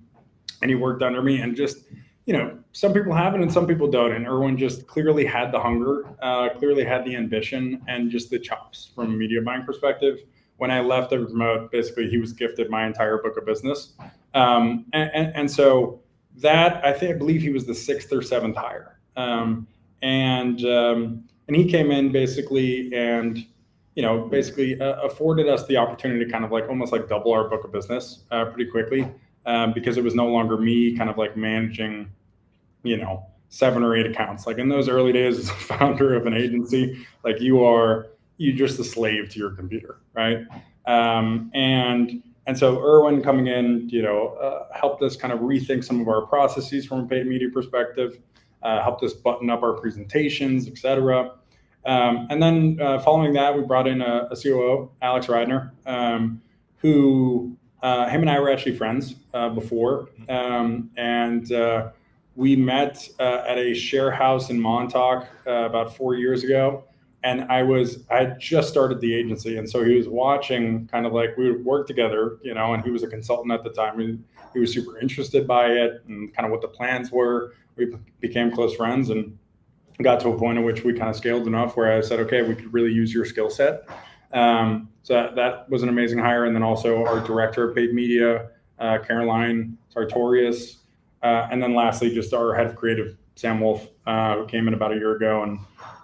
Speaker 3: he worked under me. And just, some people have it and some people don't. And Erwin just clearly had the hunger, clearly had the ambition, and just the chops from a media buying perspective. When I left Dev Promote, basically he was gifted my entire book of business, and so that I believe he was the 6th or 7th hire, and he came in basically and afforded us the opportunity to kind of like almost like double our book of business pretty quickly, because it was no longer me kind of like managing 7 or 8 accounts. Like in those early days as a founder of an agency, like you're just a slave to your computer, right? And so Erwin coming in, helped us kind of rethink some of our processes from a paid media perspective, helped us button up our presentations, et cetera. And then following that, we brought in a COO, Alex Reidner, who him and I were actually friends before. And we met at a share house in Montauk about 4 years ago. And I had just started the agency. And so he was watching kind of like we would work together, and he was a consultant at the time. He was super interested by it and kind of what the plans were. We became close friends and got to a point at which we kind of scaled enough where I said, okay, we could really use your skill set. So that was an amazing hire. And then also our director of paid media, Caroline Sartorius. And then lastly, just our head of creative, Sam Wolf, who came in about a year ago and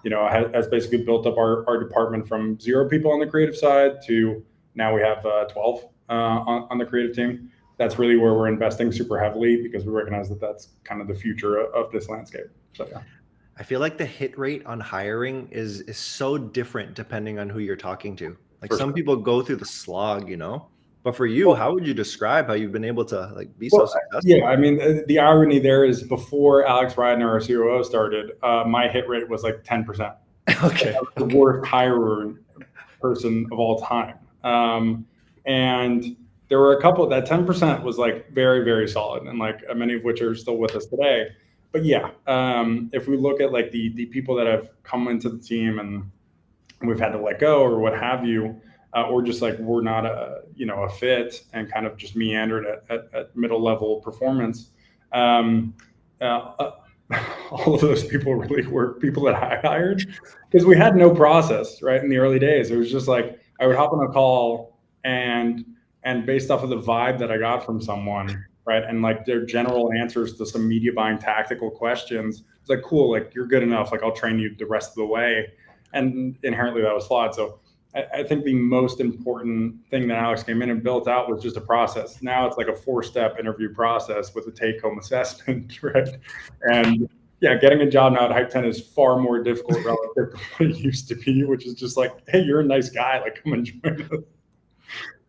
Speaker 3: has basically built up our department from 0 people on the creative side to now we have 12 on the creative team. That's really where we're investing super heavily because we recognize that that's kind of the future of this landscape. So yeah.
Speaker 1: I feel like the hit rate on hiring is so different depending on who you're talking to. Like some people go through the slog, But for you, how would you describe how you've been able to be so successful?
Speaker 3: Yeah, I mean, the irony there is before Alex Reidner, our COO, started, my hit rate was like 10%.
Speaker 1: Okay.
Speaker 3: I was the worst hirer person of all time. And there were a couple, that 10% was like very, very solid, and like many of which are still with us today. But yeah, if we look at like the people that have come into the team and we've had to let go or what have you, or just like we're not a fit and kind of just meandered at middle level performance. All of those people really were people that I hired because we had no process, right? In the early days, it was just like I would hop on a call and based off of the vibe that I got from someone, right, and like their general answers to some media buying tactical questions, it's like, cool, like you're good enough, like I'll train you the rest of the way. And inherently that was flawed. So I think the most important thing that Alex came in and built out was just a process. Now it's like a 4-step interview process with a take-home assessment, right? And yeah, getting a job now at Hype 10 is far more difficult relative to what it used to be, which is just like, hey, you're a nice guy, like come and join us.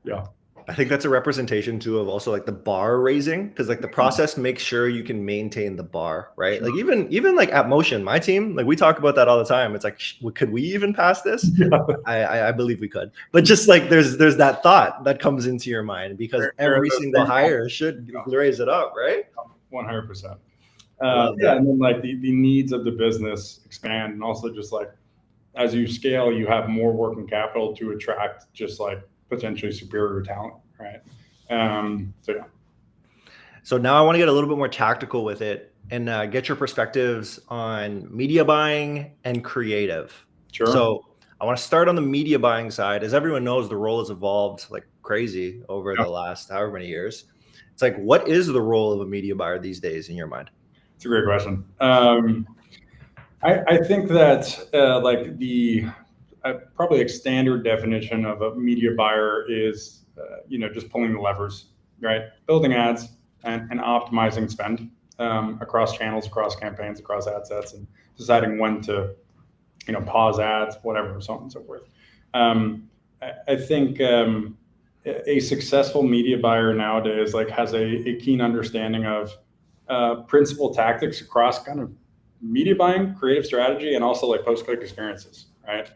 Speaker 3: Yeah.
Speaker 1: I think that's a representation too of also like the bar raising, because like the process makes sure you can maintain the bar, right? Sure. Like even like at Motion, my team, like we talk about that all the time. It's like, could we even pass this? Yeah. I believe we could, but just like there's that thought that comes into your mind because every single hire should raise it up, right?
Speaker 3: 100%. Yeah, and then like the needs of the business expand, and also just like as you scale, you have more working capital to attract just like potentially superior talent, right? So yeah.
Speaker 1: So now I want to get a little bit more tactical with it and get your perspectives on media buying and creative.
Speaker 3: Sure.
Speaker 1: So I want to start on the media buying side. As everyone knows, the role has evolved like crazy over the last however many years. It's like, what is the role of a media buyer these days in your mind?
Speaker 3: It's a great question. I think that like probably a standard definition of a media buyer is, just pulling the levers, right? Building ads and optimizing spend across channels, across campaigns, across ad sets, and deciding when to, pause ads, whatever, so on and so forth. I think a successful media buyer nowadays like has a keen understanding of principal tactics across kind of media buying, creative strategy, and also like post-click experiences, right?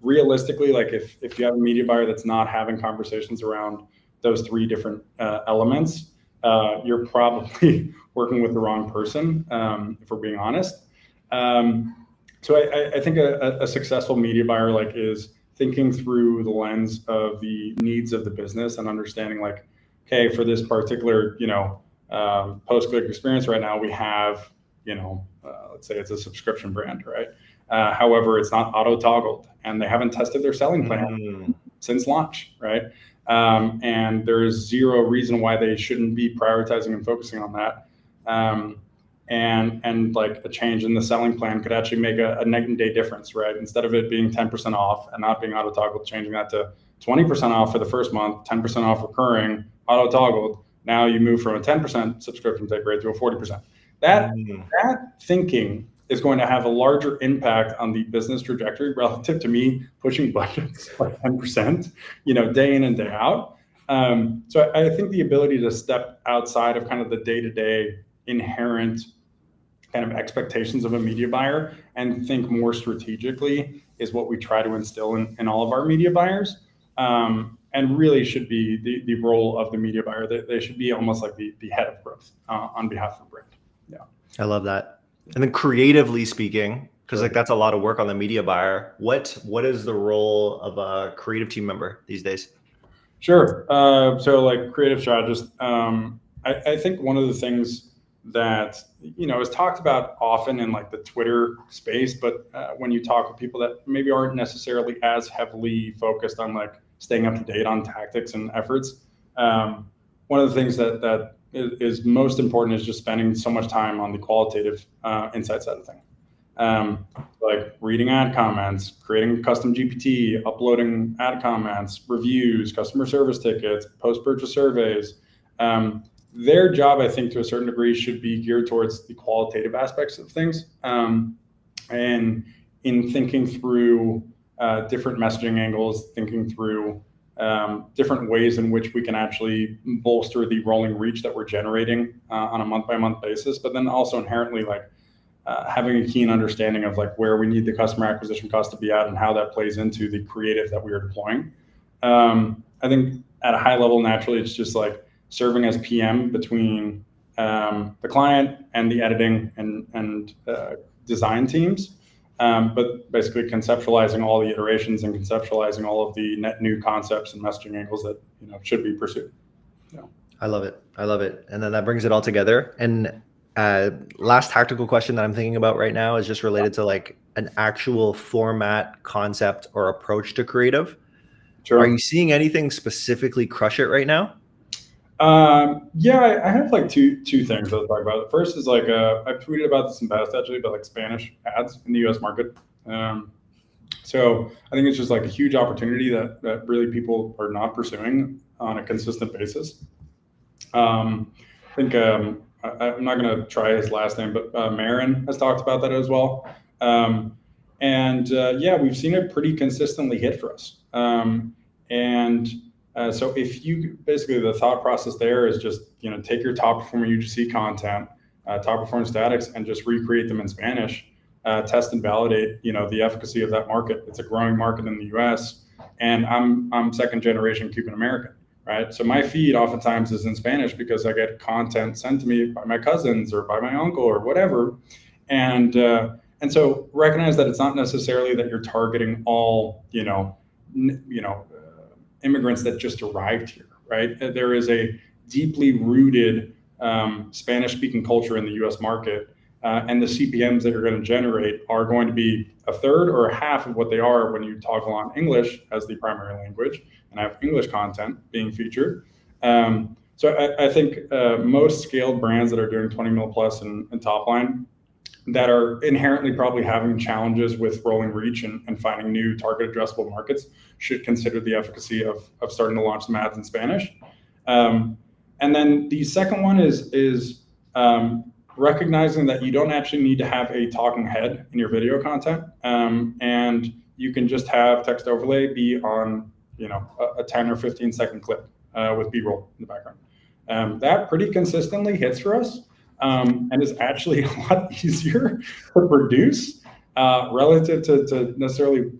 Speaker 3: Realistically, like if you have a media buyer that's not having conversations around those three different elements, you're probably working with the wrong person, if we're being honest. So I think a successful media buyer like is thinking through the lens of the needs of the business and understanding like, okay, for this particular, post-click experience right now, we have, let's say it's a subscription brand, right? However, it's not auto-toggled and they haven't tested their selling plan since launch, right? And there is zero reason why they shouldn't be prioritizing and focusing on that. And like a change in the selling plan could actually make a night and day difference, right? Instead of it being 10% off and not being auto-toggled, changing that to 20% off for the first month, 10% off recurring, auto-toggled. Now you move from a 10% subscription take rate to a 40%. That thinking is going to have a larger impact on the business trajectory relative to me pushing budgets by 10%, day in and day out. So I think the ability to step outside of kind of the day-to-day inherent kind of expectations of a media buyer and think more strategically is what we try to instill in all of our media buyers. And really should be the role of the media buyer. They should be almost like the head of growth on behalf of the brand. Yeah.
Speaker 1: I love that. And then creatively speaking, because like that's a lot of work on the media buyer. What is the role of a creative team member these days?
Speaker 3: Sure. So like creative strategist, I think one of the things that, is talked about often in like the Twitter space, but when you talk with people that maybe aren't necessarily as heavily focused on like staying up to date on tactics and efforts, one of the things that is most important is just spending so much time on the qualitative insight side of things. Like reading ad comments, creating custom GPT, uploading ad comments, reviews, customer service tickets, post-purchase surveys. Their job, I think, to a certain degree, should be geared towards the qualitative aspects of things. And in thinking through different messaging angles, thinking through different ways in which we can actually bolster the rolling reach that we're generating on a month-by-month basis, but then also inherently like having a keen understanding of like where we need the customer acquisition cost to be at and how that plays into the creative that we are deploying. I think at a high level, naturally, it's just like serving as PM between the client and the editing and design teams, but basically conceptualizing all the iterations and conceptualizing all of the net new concepts and messaging angles that should be pursued. Yeah.
Speaker 1: I love it. And then that brings it all together. And last tactical question that I'm thinking about right now is just related to like an actual format, concept, or approach to creative.
Speaker 3: Sure.
Speaker 1: Are you seeing anything specifically crush it right now?
Speaker 3: Yeah, I have like two things I'll talk about. The first is like I've tweeted about this in the past actually, but like Spanish ads in the US market. So I think it's just like a huge opportunity that really people are not pursuing on a consistent basis. I think I'm not going to try his last name, but Marin has talked about that as well. Yeah, we've seen it pretty consistently hit for us. So if you basically the thought process there is just take your top performing UGC content, top performing statics, and just recreate them in Spanish, test and validate the efficacy of that market. It's a growing market in the US, and I'm second generation Cuban American, right? So my feed oftentimes is in Spanish because I get content sent to me by my cousins or by my uncle or whatever, and so recognize that it's not necessarily that you're targeting all immigrants that just arrived here, right? There is a deeply rooted Spanish-speaking culture in the U.S. market, and the CPMs that you're going to generate are going to be a third or a half of what they are when you toggle on English as the primary language and have English content being featured. So I think most scaled brands that are doing 20 mil plus in top line that are inherently probably having challenges with rolling reach and finding new target addressable markets should consider the efficacy of starting to launch some ads in Spanish. And then the second one is recognizing that you don't actually need to have a talking head in your video content, and you can just have text overlay be on a 10 or 15 second clip with B-roll in the background. That pretty consistently hits for us. and is actually a lot easier to produce relative to necessarily,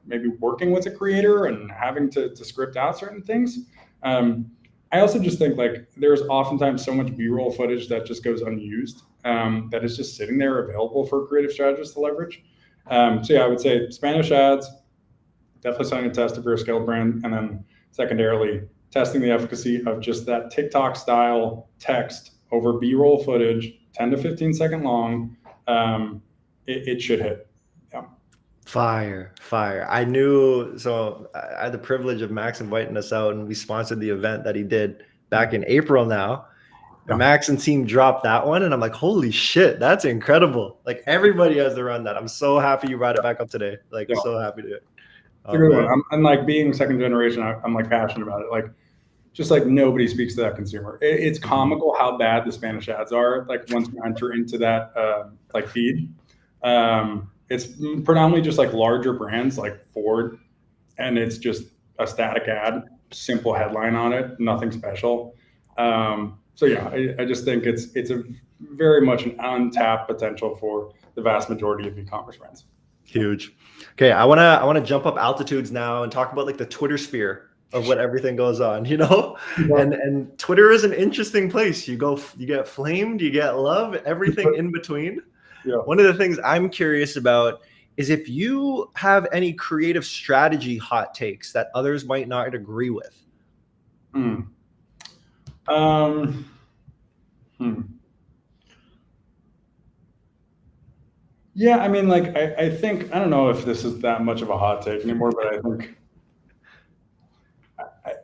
Speaker 3: maybe working with a creator and having to script out certain things. I also just think like there's oftentimes so much B-roll footage that just goes unused, that is just sitting there available for creative strategists to leverage. So yeah, I would say Spanish ads, definitely something to test if you're a scaled brand. And then secondarily, testing the efficacy of just that TikTok style text over B-roll footage, 10 to 15 second long. It should hit. Yeah.
Speaker 1: Fire. I knew, so I had the privilege of Max inviting us out, and we sponsored the event that he did back in April now. And Max and team dropped that one, and I'm like, holy shit, that's incredible. Like, everybody has to run that. I'm so happy you brought it back up today. Like, so happy to do it.
Speaker 3: It's a good one. I'm like, being second generation, I'm like passionate about it. Like, just like nobody speaks to that consumer. It's comical how bad the Spanish ads are. Like, once you enter into that like feed, it's predominantly just like larger brands like Ford, and it's just a static ad, simple headline on it, nothing special. So yeah, I just think it's a very much an untapped potential for the vast majority of e-commerce brands.
Speaker 1: Huge. Okay, I wanna jump up altitudes now and talk about like the Twitter sphere of what everything goes on, and Twitter is an interesting place. You get flamed, you get love, everything in between.
Speaker 3: Yeah.
Speaker 1: One of the things I'm curious about is if you have any creative strategy hot takes that others might not agree with.
Speaker 3: Yeah, I mean, like, I think, I don't know if this is that much of a hot take anymore, but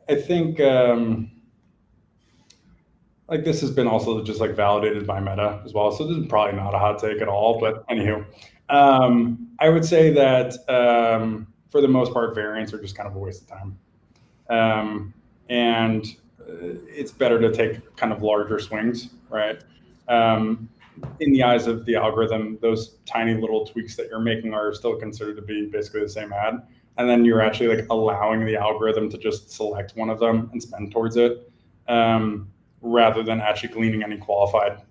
Speaker 3: I think like this has been also just like validated by Meta as well. So this is probably not a hot take at all, but anywho, I would say that for the most part, variants are just kind of a waste of time. And it's better to take kind of larger swings, right? In the eyes of the algorithm, those tiny little tweaks that you're making are still considered to be basically the same ad. And then you're actually like allowing the algorithm to just select one of them and spend towards it, rather than actually gleaning any qualified,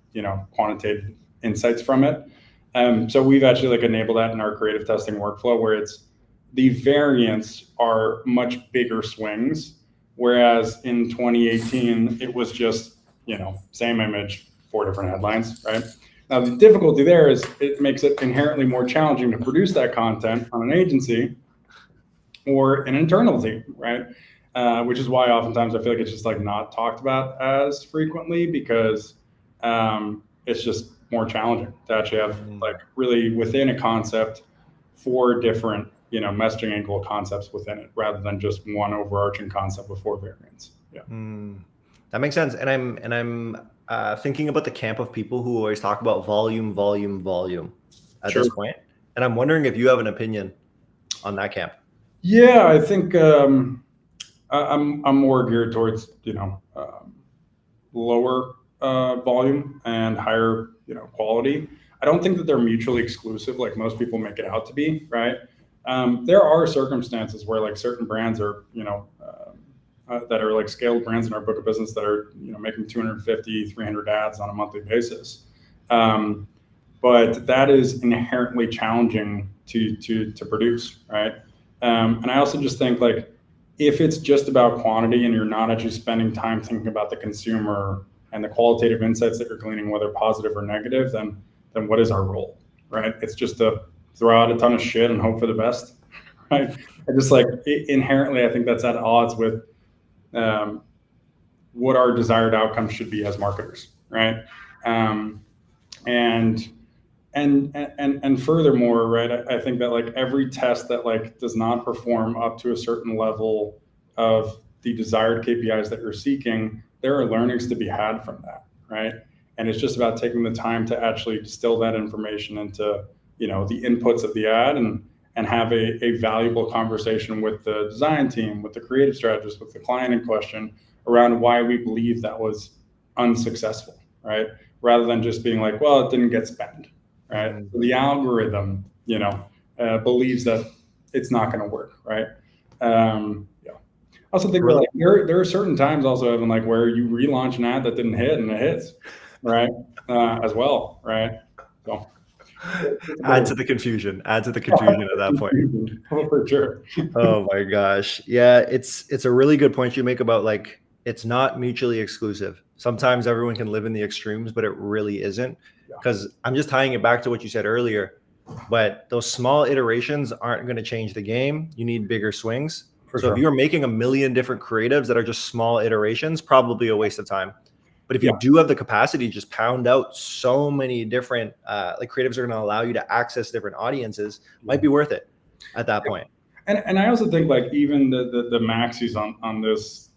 Speaker 3: quantitative insights from it. So we've actually like enabled that in our creative testing workflow, where it's the variants are much bigger swings. Whereas in 2018, it was just, same image, 4 different headlines, right? Now, the difficulty there is it makes it inherently more challenging to produce that content on an agency or an internal team, right? Which is why oftentimes I feel like it's just like not talked about as frequently, because it's just more challenging to actually have like really within a concept 4 different, messaging angle concepts within it, rather than just one overarching concept with 4 variants. Yeah.
Speaker 1: That makes sense. And I'm thinking about the camp of people who always talk about volume at this point. And I'm wondering if you have an opinion on that camp.
Speaker 3: Yeah, I think I'm more geared towards, lower volume and higher, quality. I don't think that they're mutually exclusive like most people make it out to be, right? There are circumstances where like certain brands are, that are like scaled brands in our book of business that are, making 250, 300 ads on a monthly basis. But that is inherently challenging to produce, right? And I also just think like, if it's just about quantity and you're not actually spending time thinking about the consumer and the qualitative insights that you're gleaning, whether positive or negative, then what is our role, right? It's just to throw out a ton of shit and hope for the best, right? I just like inherently, I think that's at odds with what our desired outcomes should be as marketers, right? And furthermore, right, I think that like every test that like does not perform up to a certain level of the desired KPIs that you're seeking, there are learnings to be had from that, right? And it's just about taking the time to actually distill that information into, the inputs of the ad and have a valuable conversation with the design team, with the creative strategist, with the client in question around why we believe that was unsuccessful, right? Rather than just being like, well, it didn't get spent, right? So the algorithm, believes that it's not going to work, right? I also think like there are certain times also, Evan, like where you relaunch an ad that didn't hit and it hits. right? As well, right? So
Speaker 1: Add to the confusion. Add to the confusion at that point.
Speaker 3: oh, for sure.
Speaker 1: Oh my gosh. Yeah, it's a really good point you make about like it's not mutually exclusive. Sometimes everyone can live in the extremes, but it really isn't.
Speaker 3: Yeah.
Speaker 1: Because I'm just tying it back to what you said earlier. But those small iterations aren't going to change the game. You need bigger swings.
Speaker 3: For
Speaker 1: So if
Speaker 3: sure.
Speaker 1: you're making a million different creatives that are just small iterations, probably a waste of time. But if you
Speaker 3: Yeah.
Speaker 1: do have the capacity to just pound out so many different like creatives are going to allow you to access different audiences, might be worth it at that point.
Speaker 3: And I also think like even the maxis on this,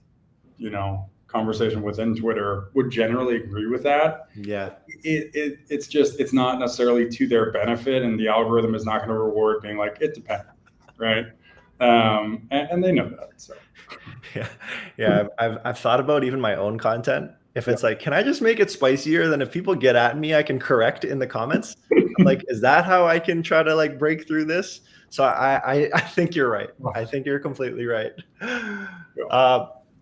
Speaker 3: conversation within Twitter would generally agree with that.
Speaker 1: Yeah.
Speaker 3: It's not necessarily to their benefit, and the algorithm is not going to reward being like, it depends, right? And they know that. So
Speaker 1: Yeah. I've thought about even my own content. If it's like, can I just make it spicier? Then if people get at me, I can correct in the comments. I'm like, is that how I can try to like break through this? So I think you're right. I think you're completely right.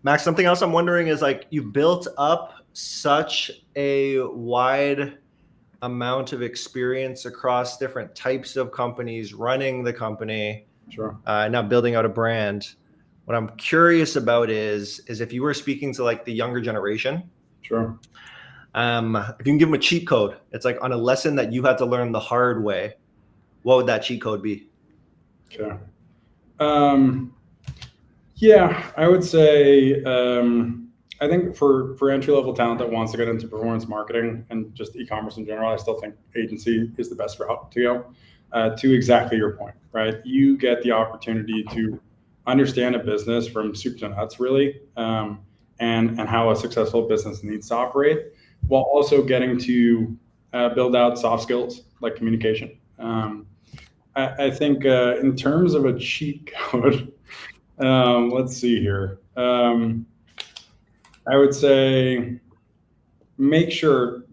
Speaker 1: Max, something else I'm wondering is like you built up such a wide amount of experience across different types of companies running the company,
Speaker 3: sure.
Speaker 1: now building out a brand. What I'm curious about is if you were speaking to like the younger generation,
Speaker 3: Sure.
Speaker 1: if you can give them a cheat code, it's like on a lesson that you had to learn the hard way, what would that cheat code be?
Speaker 3: Okay. Yeah, I would say I think for entry level talent that wants to get into performance marketing and just e-commerce in general, I still think agency is the best route to go. To exactly your point, right? You get the opportunity to understand a business from soup to nuts, really, and how a successful business needs to operate, while also getting to build out soft skills like communication. I think in terms of a cheat code, let's see here. I would say make sure,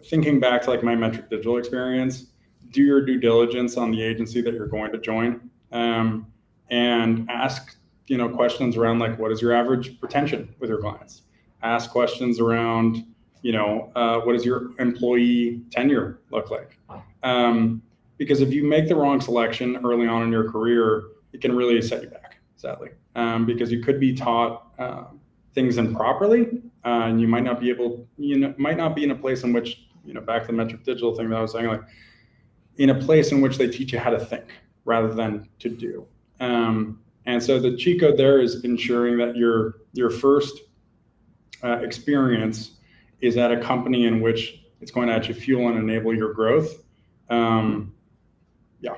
Speaker 3: thinking back to like my Metric Digital experience, do your due diligence on the agency that you're going to join, and ask, questions around like, what is your average retention with your clients? Ask questions around, what does your employee tenure look like? Because if you make the wrong selection early on in your career, it can really set you back, sadly, because you could be taught things improperly, and you might not be able, might not be in a place in which, back to the Metric Digital thing that I was saying, like in a place in which they teach you how to think rather than to do. And so the cheat code there is ensuring that your first experience is at a company in which it's going to actually fuel and enable your growth. Yeah.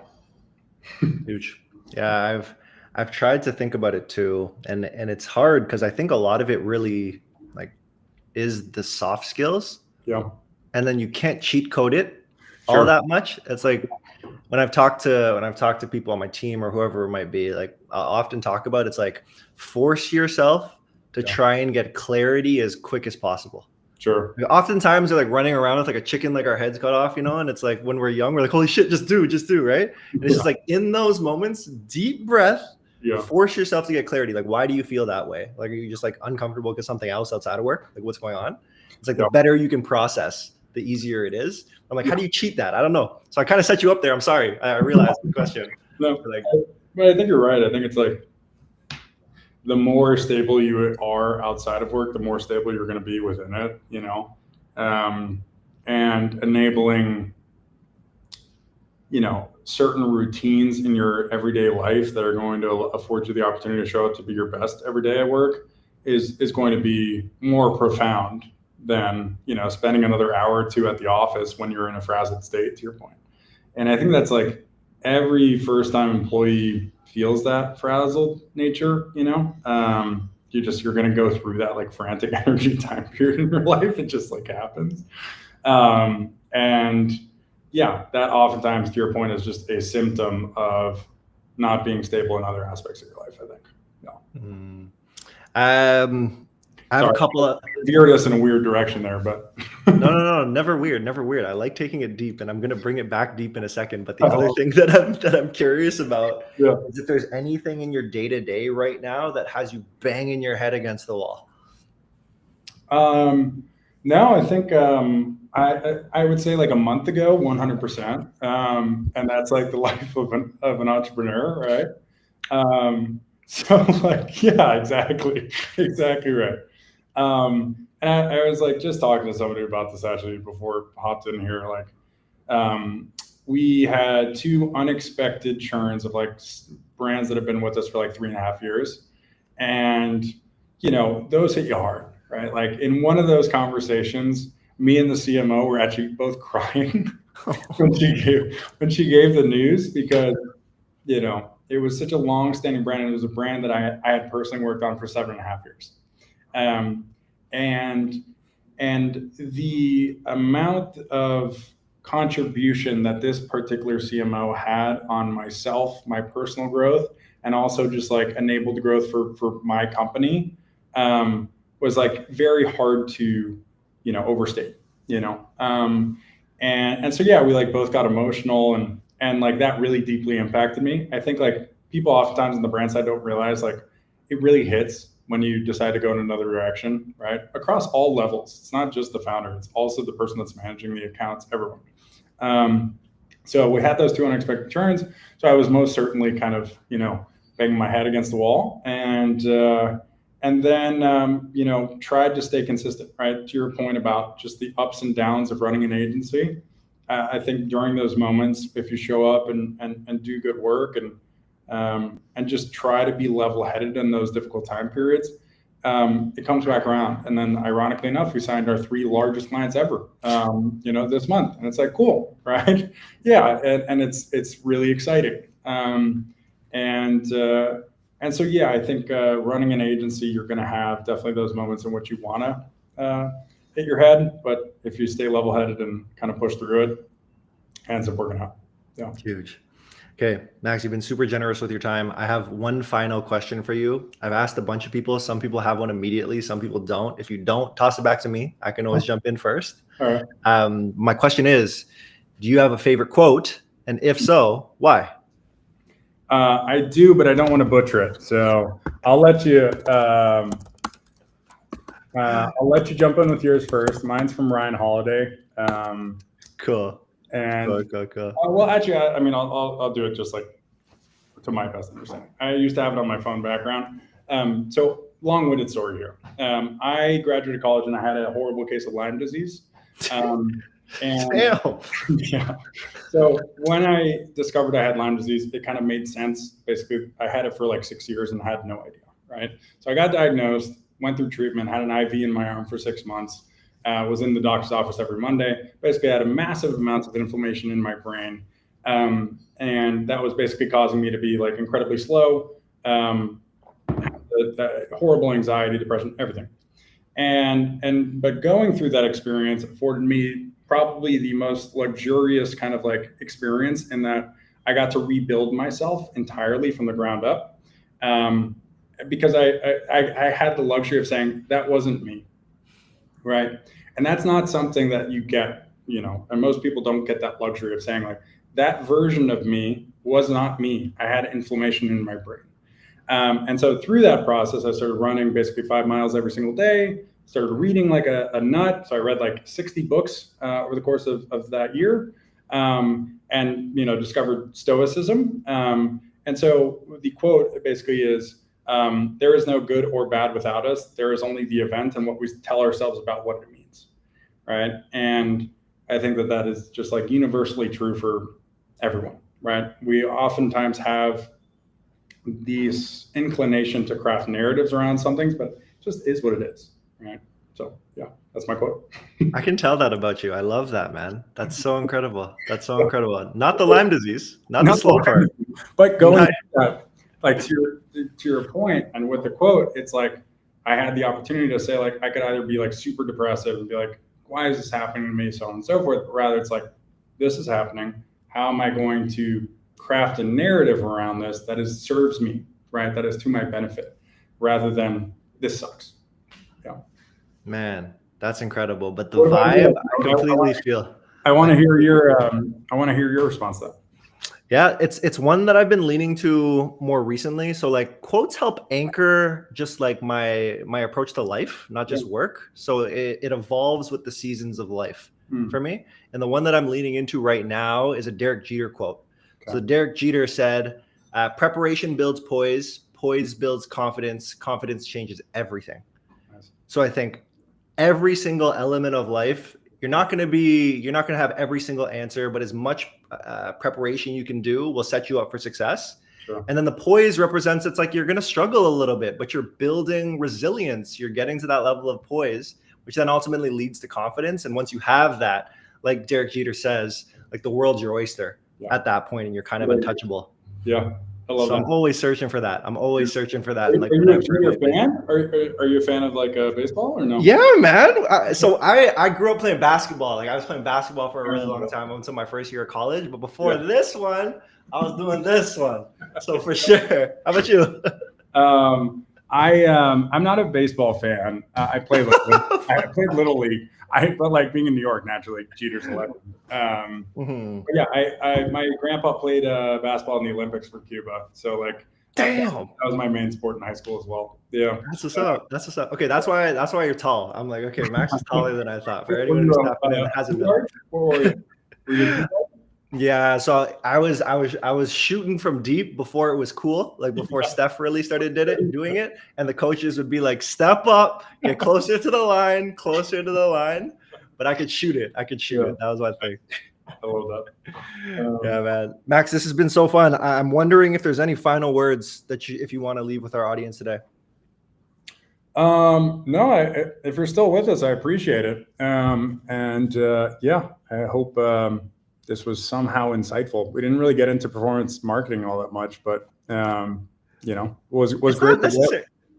Speaker 1: Huge. Yeah, I've tried to think about it too, and it's hard because I think a lot of it really like is the soft skills.
Speaker 3: Yeah.
Speaker 1: And then you can't cheat code it
Speaker 3: Sure.
Speaker 1: all that much. It's like when I've talked to people on my team or whoever it might be, like I'll often talk about it's like force yourself to try and get clarity as quick as possible.
Speaker 3: Sure.
Speaker 1: Like, oftentimes they're like running around with like a chicken, like our heads cut off, and it's like when we're young, we're like, holy shit, just do, right? And it's just like in those moments, deep breath, force yourself to get clarity. Like, why do you feel that way? Like, are you just like uncomfortable because something else outside of work? Like, what's going on? It's like the better you can process, the easier it is. I'm like, how do you cheat that? I don't know. So I kind of set you up there. I'm sorry. I realized the question.
Speaker 3: No, but I think you're right. I think it's like the more stable you are outside of work, the more stable you're going to be within it, and enabling, certain routines in your everyday life that are going to afford you the opportunity to show up to be your best every day at work is going to be more profound than, spending another hour or two at the office when you're in a frazzled state, to your point. And I think that's like every first-time employee feels that frazzled nature, you're going to go through that like frantic energy time period in your life. It just like happens. And yeah, that oftentimes, to your point, is just a symptom of not being stable in other aspects of your life, I think. Yeah.
Speaker 1: I have a couple of
Speaker 3: veered us in a weird direction there, but
Speaker 1: no, never weird. I like taking it deep, and I'm gonna bring it back deep in a second. But the other thing that I'm curious about is if there's anything in your day-to-day right now that has you banging your head against the wall.
Speaker 3: No, I think I would say like a month ago, 100%. And that's like the life of an entrepreneur, right? So like, yeah, exactly, exactly right. And I was like just talking to somebody about this actually before I hopped in here. Like, we had two unexpected churns of like brands that have been with us for like 3.5 years, and those hit you hard, right? Like in one of those conversations, me and the CMO were actually both crying when she gave the news, because it was such a long-standing brand, and it was a brand that I had personally worked on for 7.5 years. And the amount of contribution that this particular CMO had on myself, my personal growth, and also just like enabled growth for my company, was like very hard to overstate. And so yeah, we like both got emotional, and like that really deeply impacted me. I think like people oftentimes on the brand side don't realize like it really hits when you decide to go in another direction, right? Across all levels. It's not just the founder, it's also the person that's managing the accounts, everyone. So we had those two unexpected turns. So I was most certainly kind of, banging my head against the wall, and then tried to stay consistent, right? To your point about just the ups and downs of running an agency. I think during those moments, if you show up and do good work, and just try to be level-headed in those difficult time periods, it comes back around. And then ironically enough, we signed our 3 largest clients ever, this month. And it's like, cool, right? Yeah. And it's really exciting. And so, yeah, I think running an agency, you're going to have definitely those moments in which you want to hit your head. But if you stay level-headed and kind of push through it, it ends up working out. Yeah.
Speaker 1: Huge. Okay, Max, you've been super generous with your time. I have one final question for you. I've asked a bunch of people. Some people have one immediately. Some people don't. If you don't, toss it back to me. I can always jump in first.
Speaker 3: All right.
Speaker 1: My question is, do you have a favorite quote? And if so, why?
Speaker 3: I do, but I don't want to butcher it. So I'll let you jump in with yours first. Mine's from Ryan Holiday.
Speaker 1: Cool.
Speaker 3: And
Speaker 1: cool.
Speaker 3: Well, actually, I mean, I'll do it just like to my best understanding. I used to have it on my phone background. So long-winded story here. I graduated college and I had a horrible case of Lyme disease. And
Speaker 1: Damn.
Speaker 3: yeah. So when I discovered I had Lyme disease, it kind of made sense. Basically, I had it for like 6 years and had no idea, right? So I got diagnosed, went through treatment, had an IV in my arm for 6 months, was in the doctor's office every Monday. Basically, I had a massive amounts of inflammation in my brain. And that was basically causing me to be like incredibly slow, horrible anxiety, depression, everything. But going through that experience afforded me probably the most luxurious kind of like experience, in that I got to rebuild myself entirely from the ground up. Because I had the luxury of saying that wasn't me, right? And that's not something that you get, and most people don't get that luxury of saying like, that version of me was not me. I had inflammation in my brain. And so through that process, I started running basically 5 miles every single day, started reading like a nut. So I read like 60 books over the course of that year, and, discovered Stoicism. And so the quote basically is, there is no good or bad without us. There is only the event and what we tell ourselves about what it means, right? And I think that is just like universally true for everyone, right? We oftentimes have this inclination to craft narratives around some things, but it just is what it is, right? So yeah, that's my quote.
Speaker 1: I can tell that about you. I love that, man. That's so incredible. That's so incredible. Not the Lyme disease, not the slow part.
Speaker 3: But going that, like to your point, and with the quote, it's like I had the opportunity to say like I could either be like super depressive and be like, why is this happening to me, so on and so forth. But rather, it's like, this is happening. How am I going to craft a narrative around this that serves me, right? That is to my benefit, rather than this sucks. Yeah.
Speaker 1: Man, that's incredible. But the vibe, I completely feel.
Speaker 3: I want to hear your response to that.
Speaker 1: Yeah, it's one that I've been leaning to more recently. So like quotes help anchor just like my approach to life, not just work. So it evolves with the seasons of life for me. And the one that I'm leaning into right now is a Derek Jeter quote. So Derek Jeter said, preparation builds poise, poise builds confidence, confidence changes everything.
Speaker 3: Nice.
Speaker 1: So I think every single element of life, you're not going to have every single answer, but as much preparation you can do will set you up for success.
Speaker 3: Sure.
Speaker 1: And then the poise represents, it's like you're going to struggle a little bit, but you're building resilience. You're getting to that level of poise, which then ultimately leads to confidence. And once you have that, like Derek Jeter says, like the world's your oyster at that point, and you're kind of untouchable.
Speaker 3: Yeah. I love that.
Speaker 1: I'm always searching for that. I'm always searching for that.
Speaker 3: Are you a fan? Are you a fan of like baseball or no?
Speaker 1: Yeah, man. So I grew up playing basketball. Like I was playing basketball for a really long time until my first year of college. But before this one, I was doing this one. So for sure. How about you?
Speaker 3: I'm not a baseball fan. I played Little League. But like being in New York, naturally, Jeter's a legend. But yeah, my grandpa played basketball in the Olympics for Cuba. So like,
Speaker 1: damn,
Speaker 3: that was my main sport in high school as well. Yeah,
Speaker 1: that's what's up. That's what's up. Okay, that's why you're tall. I'm like, okay, Max is taller than I thought. For anyone who's not hasn't been. Yeah, so I was shooting from deep before it was cool, like before Steph really started doing it, and the coaches would be like, "Step up, get closer to the line, closer to the line." But I could shoot it. That was my thing.
Speaker 3: I love that.
Speaker 1: Yeah, man. Max, this has been so fun. I'm wondering if there's any final words that if you want to leave with our audience today.
Speaker 3: No, if you're still with us, I appreciate it. Yeah, I hope this was somehow insightful. We didn't really get into performance marketing all that much, but was great.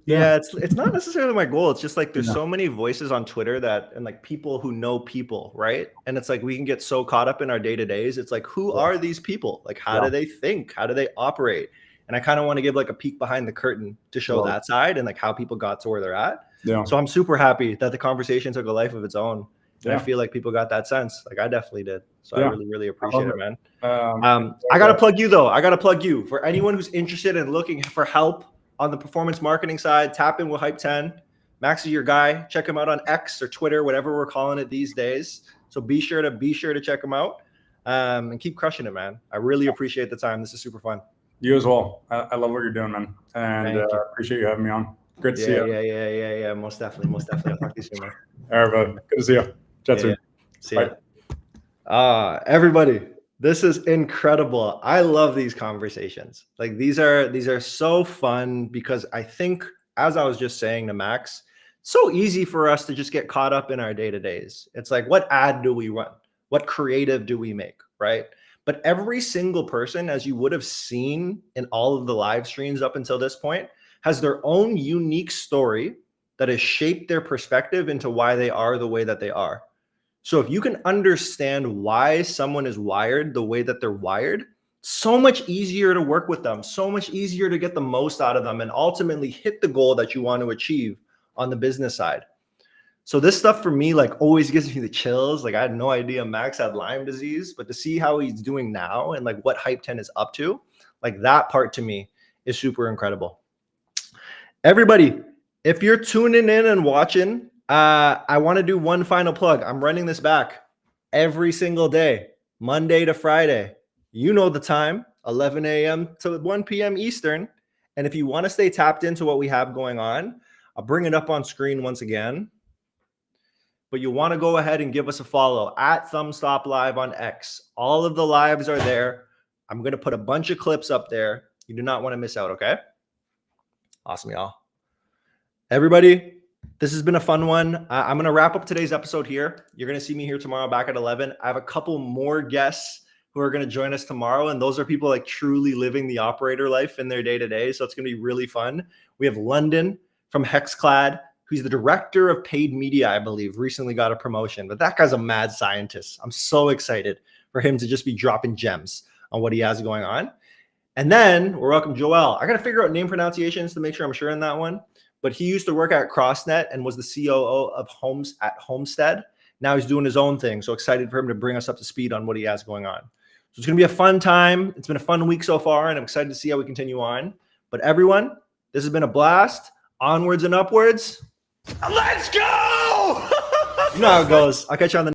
Speaker 1: Yeah, it's not necessarily my goal. It's just like there's so many voices on Twitter and like people who know people, right? And it's like we can get so caught up in our day-to-days. It's like, who are these people? Like, how do they think? How do they operate? And I kind of want to give like a peek behind the curtain to show that side and like how people got to where they're at. Yeah. So I'm super happy that the conversation took a life of its own. And I feel like people got that sense. Like I definitely did. So I really, really appreciate it, man. I got to plug you though. I got to plug you for anyone who's interested in looking for help on the performance marketing side. Tap in with Hype 10. Max is your guy. Check him out on X or Twitter, whatever we're calling it these days. So be sure to check him out and keep crushing it, man. I really appreciate the time. This is super fun.
Speaker 3: You as well. I love what you're doing, man. And appreciate you having me on. Great to see you.
Speaker 1: Yeah. Most definitely. I'll talk to you soon, man.
Speaker 3: All right, bud. Good to see you. Chat soon.
Speaker 1: See you. Everybody, this is incredible. I love these conversations. Like these are so fun because I think, as I was just saying to Max, it's so easy for us to just get caught up in our day-to-days. It's like, what ad do we run? What creative do we make, right? But every single person, as you would have seen in all of the live streams up until this point, has their own unique story that has shaped their perspective into why they are the way that they are. So if you can understand why someone is wired the way that they're wired, so much easier to work with them, so much easier to get the most out of them and ultimately hit the goal that you want to achieve on the business side. So this stuff for me, like always gives me the chills. Like I had no idea Max had Lyme disease, but to see how he's doing now and like what Hype 10 is up to, like that part to me is super incredible. Everybody, if you're tuning in and watching, I want to do one final plug. I'm running this back every single day, Monday to Friday. You know the time, 11 a.m. to 1 p.m. Eastern. And if you want to stay tapped into what we have going on, I'll bring it up on screen once again. But you want to go ahead and give us a follow at ThumbstopLive on X. All of the lives are there. I'm going to put a bunch of clips up there. You do not want to miss out, okay? Awesome, y'all. Everybody, this has been a fun one. I'm going to wrap up today's episode here. You're going to see me here tomorrow back at 11. I have a couple more guests who are going to join us tomorrow, and those are people like truly living the operator life in their day-to-day, so it's going to be really fun. We have London from HexClad, who's the director of paid media, I believe, recently got a promotion. But that guy's a mad scientist. I'm so excited for him to just be dropping gems on what he has going on. And then we're welcome Joel. I got to figure out name pronunciations to make sure I'm sure in that one. But he used to work at CrossNet and was the COO of Homestead. Now he's doing his own thing. So excited for him to bring us up to speed on what he has going on. So it's going to be a fun time. It's been a fun week so far, and I'm excited to see how we continue on. But everyone, this has been a blast. Onwards and upwards. Let's go! You know how it goes. I'll catch you on the